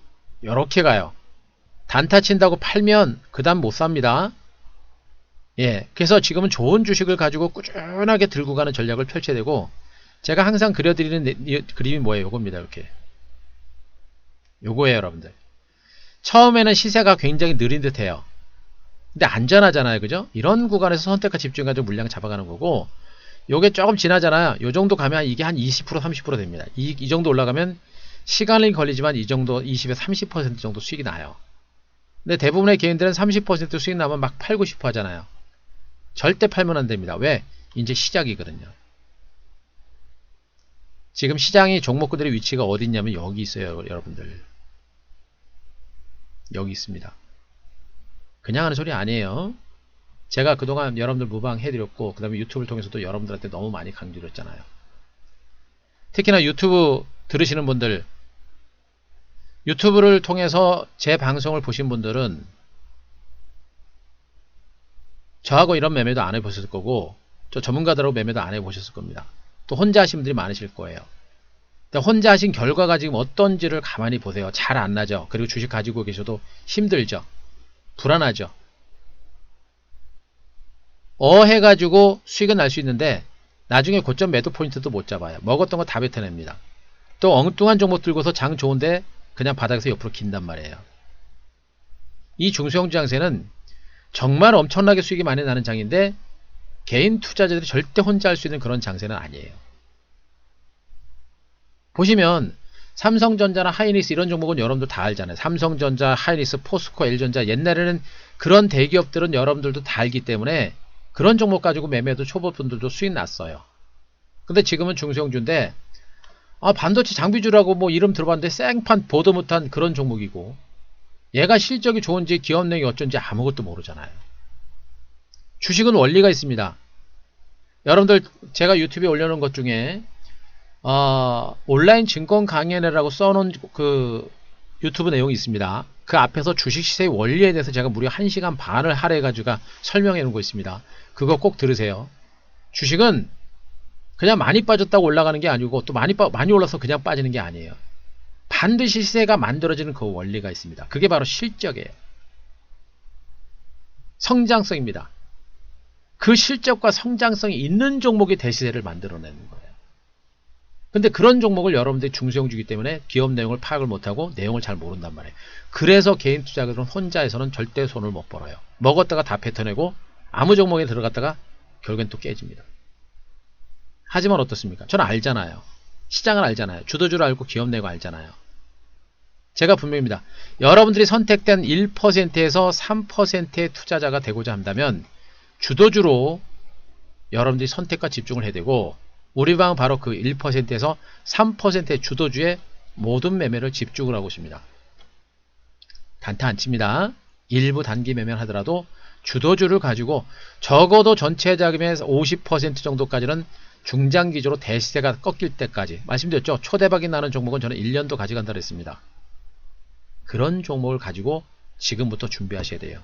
요렇게 가요. 단타 친다고 팔면 그 다음 못 삽니다. 예, 그래서 지금은 좋은 주식을 가지고 꾸준하게 들고 가는 전략을 펼쳐야 되고, 제가 항상 그려드리는 그림이 뭐예요? 요겁니다. 이렇게 요거예요, 여러분들. 처음에는 시세가 굉장히 느린 듯 해요. 근데 안전하잖아요, 그죠? 이런 구간에서 선택과 집중해가지고 물량 잡아가는 거고, 요게 조금 지나잖아요. 요 정도 가면 이게 한 20% 30% 됩니다. 이 정도 올라가면 시간이 걸리지만 이 정도 20에서 30% 정도 수익이 나요. 근데 대부분의 개인들은 30% 수익 나면 막 팔고 싶어 하잖아요. 절대 팔면 안 됩니다. 왜? 이제 시작이거든요. 지금 시장이 종목들의 위치가 어디 있냐면 여기 있어요, 여러분들. 여기 있습니다. 그냥 하는 소리 아니에요. 제가 그동안 여러분들 무방 해드렸고, 그 다음에 유튜브를 통해서도 여러분들한테 너무 많이 강조드렸잖아요. 특히나 유튜브 들으시는 분들, 유튜브를 통해서 제 방송을 보신 분들은 저하고 이런 매매도 안 해보셨을 거고, 저 전문가들하고 매매도 안 해보셨을 겁니다. 또 혼자 하신 분들이 많으실 거예요. 근데 혼자 하신 결과가 지금 어떤지를 가만히 보세요. 잘 안 나죠. 그리고 주식 가지고 계셔도 힘들죠. 불안하죠. 해가지고 수익은 날 수 있는데 나중에 고점 매도 포인트도 못 잡아요. 먹었던 거 다 뱉어냅니다. 또 엉뚱한 종목 들고서 장 좋은데 그냥 바닥에서 옆으로 긴단 말이에요. 이 중소형주 장세는 정말 엄청나게 수익이 많이 나는 장인데, 개인 투자자들이 절대 혼자 할 수 있는 그런 장세는 아니에요. 보시면 삼성전자나 하이닉스 이런 종목은 여러분들 다 알잖아요. 삼성전자, 하이닉스, 포스코, LG전자, 옛날에는 그런 대기업들은 여러분들도 다 알기 때문에 그런 종목 가지고 매매도 초보분들도 수익 났어요. 근데 지금은 중소형주인데, 반도체 장비주라고 뭐 이름 들어봤는데 생판 보도 못한 그런 종목이고, 얘가 실적이 좋은지 기업 내용이 어쩐지 아무것도 모르잖아요. 주식은 원리가 있습니다. 여러분들 제가 유튜브에 올려놓은 것 중에 온라인 증권 강연회라고 써놓은 그 유튜브 내용이 있습니다. 그 앞에서 주식 시세의 원리에 대해서 제가 무려 1시간 반을 할애해가지고 설명해 놓은 거 있습니다. 그거 꼭 들으세요. 주식은 그냥 많이 빠졌다고 올라가는 게 아니고, 또 많이 올라서 그냥 빠지는 게 아니에요. 반드시 시세가 만들어지는 그 원리가 있습니다. 그게 바로 실적이에요. 성장성입니다. 그 실적과 성장성이 있는 종목이 대시세를 만들어내는 거예요. 근데 그런 종목을 여러분들이 중소형주기 때문에 기업 내용을 파악을 못하고 내용을 잘 모른단 말이에요. 그래서 개인 투자자들은 혼자에서는 절대 손을 못 벌어요. 먹었다가 다 뱉어내고 아무 종목에 들어갔다가 결국엔 또 깨집니다. 하지만 어떻습니까? 저는 알잖아요. 시장을 알잖아요. 주도주를 알고 기업 내고 알잖아요. 제가 분명합니다. 여러분들이 선택된 1%에서 3%의 투자자가 되고자 한다면 주도주로 여러분들이 선택과 집중을 해야 되고, 우리 방 바로 그 1%에서 3%의 주도주의 모든 매매를 집중을 하고 있습니다. 단타 안 칩니다. 일부 단기 매매를 하더라도 주도주를 가지고 적어도 전체 자금의 50% 정도까지는 중장기적으로 대시세가 꺾일 때까지 말씀드렸죠. 초대박이 나는 종목은 저는 1년도 가져간다 그랬습니다. 그런 종목을 가지고 지금부터 준비하셔야 돼요.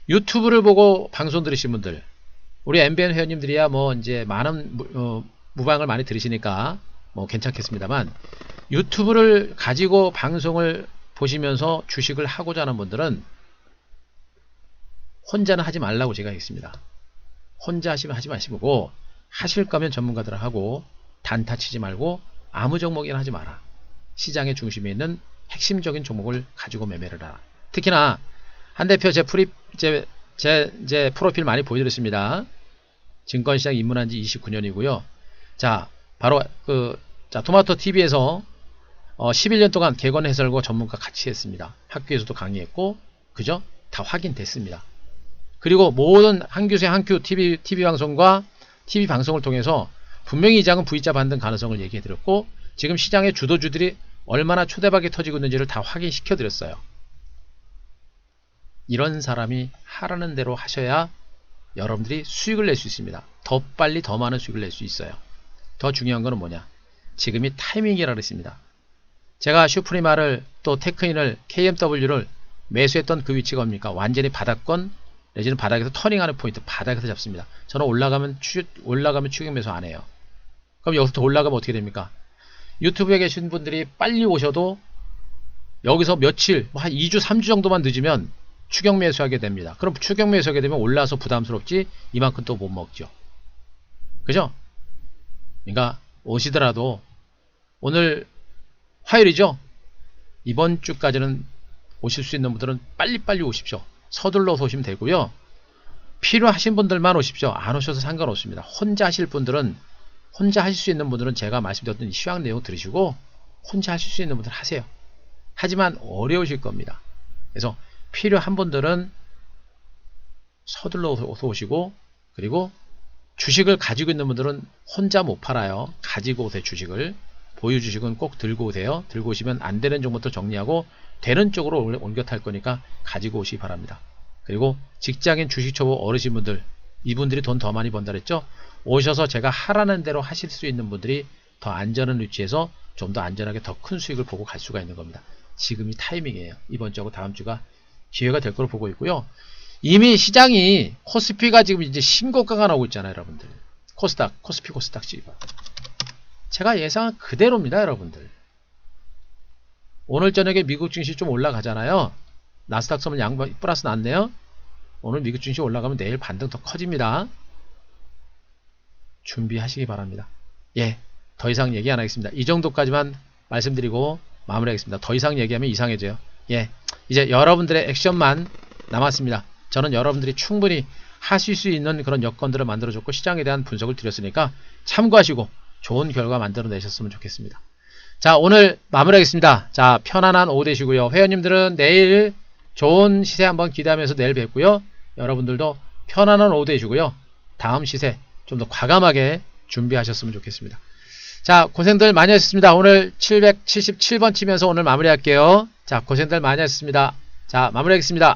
유튜브를 보고 방송 들으신 분들, 우리 MBN 회원님들이야 뭐 이제 많은 무방을 많이 들으시니까 뭐 괜찮겠습니다만, 유튜브를 가지고 방송을 보시면서 주식을 하고자 하는 분들은 혼자는 하지 말라고 제가 했습니다. 혼자 하시면 하지 마시고, 하실 거면 전문가들 하고, 단타 치지 말고 아무 종목이나 하지 마라. 시장의 중심에 있는 핵심적인 종목을 가지고 매매를 하라. 특히나 한 대표 제 프로필 많이 보여드렸습니다. 증권시장 입문한 지 29년이고요. 자, 바로 토마토 TV에서 11년 동안 객원 해설과 전문가 같이 했습니다. 학교에서도 강의했고, 그죠? 다 확인됐습니다. 그리고 모든 한 교수의 한 큐 TV 방송과 TV 방송을 통해서 분명히 이 장은 V자 반등 가능성을 얘기해 드렸고, 지금 시장의 주도주들이 얼마나 초대박이 터지고 있는지를 다 확인시켜 드렸어요. 이런 사람이 하라는 대로 하셔야 여러분들이 수익을 낼 수 있습니다. 더 빨리 더 많은 수익을 낼 수 있어요. 더 중요한 거는 뭐냐? 지금이 타이밍이라 그랬습니다. 제가 슈프리마를 또 테크인을 KMW를 매수했던 그 위치가 뭡니까? 완전히 바닥권 내지는 바닥에서 터닝하는 포인트, 바닥에서 잡습니다. 저는 올라가면 추격 매수 안 해요. 그럼 여기서부터 올라가면 어떻게 됩니까? 유튜브에 계신 분들이 빨리 오셔도 여기서 며칠, 한 2주, 3주 정도만 늦으면 추격 매수하게 됩니다. 그럼 추격 매수하게 되면 올라서 부담스럽지 이만큼 또 못 먹죠. 그죠? 그러니까 오시더라도 오늘 화요일이죠? 이번 주까지는 오실 수 있는 분들은 빨리빨리 오십시오. 서둘러서 오시면 되고요. 필요하신 분들만 오십시오. 안 오셔도 상관없습니다. 혼자 하실 분들은, 혼자 하실 수 있는 분들은 제가 말씀드렸던 이 시황 내용 들으시고 혼자 하실 수 있는 분들 하세요. 하지만 어려우실 겁니다. 그래서 필요한 분들은 서둘러서 오시고, 그리고 주식을 가지고 있는 분들은 혼자 못 팔아요. 가지고 오세요. 주식을. 보유 주식은 꼭 들고 오세요. 들고 오시면 안 되는 종목도 정리하고 되는 쪽으로 옮겨 탈 거니까 가지고 오시기 바랍니다. 그리고 직장인 주식 초보 어르신분들, 이분들이 돈 더 많이 번다 그랬죠? 오셔서 제가 하라는 대로 하실 수 있는 분들이 더 안전한 위치에서 좀 더 안전하게 더 큰 수익을 보고 갈 수가 있는 겁니다. 지금이 타이밍이에요. 이번 주하고 다음 주가 기회가 될 거로 보고 있고요. 이미 시장이 코스피가 지금 이제 신고가가 나오고 있잖아요, 여러분들. 코스피 코스닥 지금. 제가 예상한 그대로입니다, 여러분들. 오늘 저녁에 미국 증시 좀 올라가잖아요. 나스닥 선물 양반 플러스 났네요. 오늘 미국 증시 올라가면 내일 반등 더 커집니다. 준비하시기 바랍니다. 예, 더 이상 얘기 안 하겠습니다. 이 정도까지만 말씀드리고 마무리하겠습니다. 더 이상 얘기하면 이상해져요. 예, 이제 여러분들의 액션만 남았습니다. 저는 여러분들이 충분히 하실 수 있는 그런 여건들을 만들어줬고 시장에 대한 분석을 드렸으니까 참고하시고 좋은 결과 만들어내셨으면 좋겠습니다. 자, 오늘 마무리하겠습니다. 자, 편안한 오후 되시고요. 회원님들은 내일 좋은 시세 한번 기대하면서 내일 뵙고요. 여러분들도 편안한 오후 되시고요. 다음 시세 좀 더 과감하게 준비하셨으면 좋겠습니다. 자, 고생들 많이 하셨습니다. 오늘 777번 치면서 오늘 마무리할게요. 자, 고생들 많이 하셨습니다. 자, 마무리하겠습니다.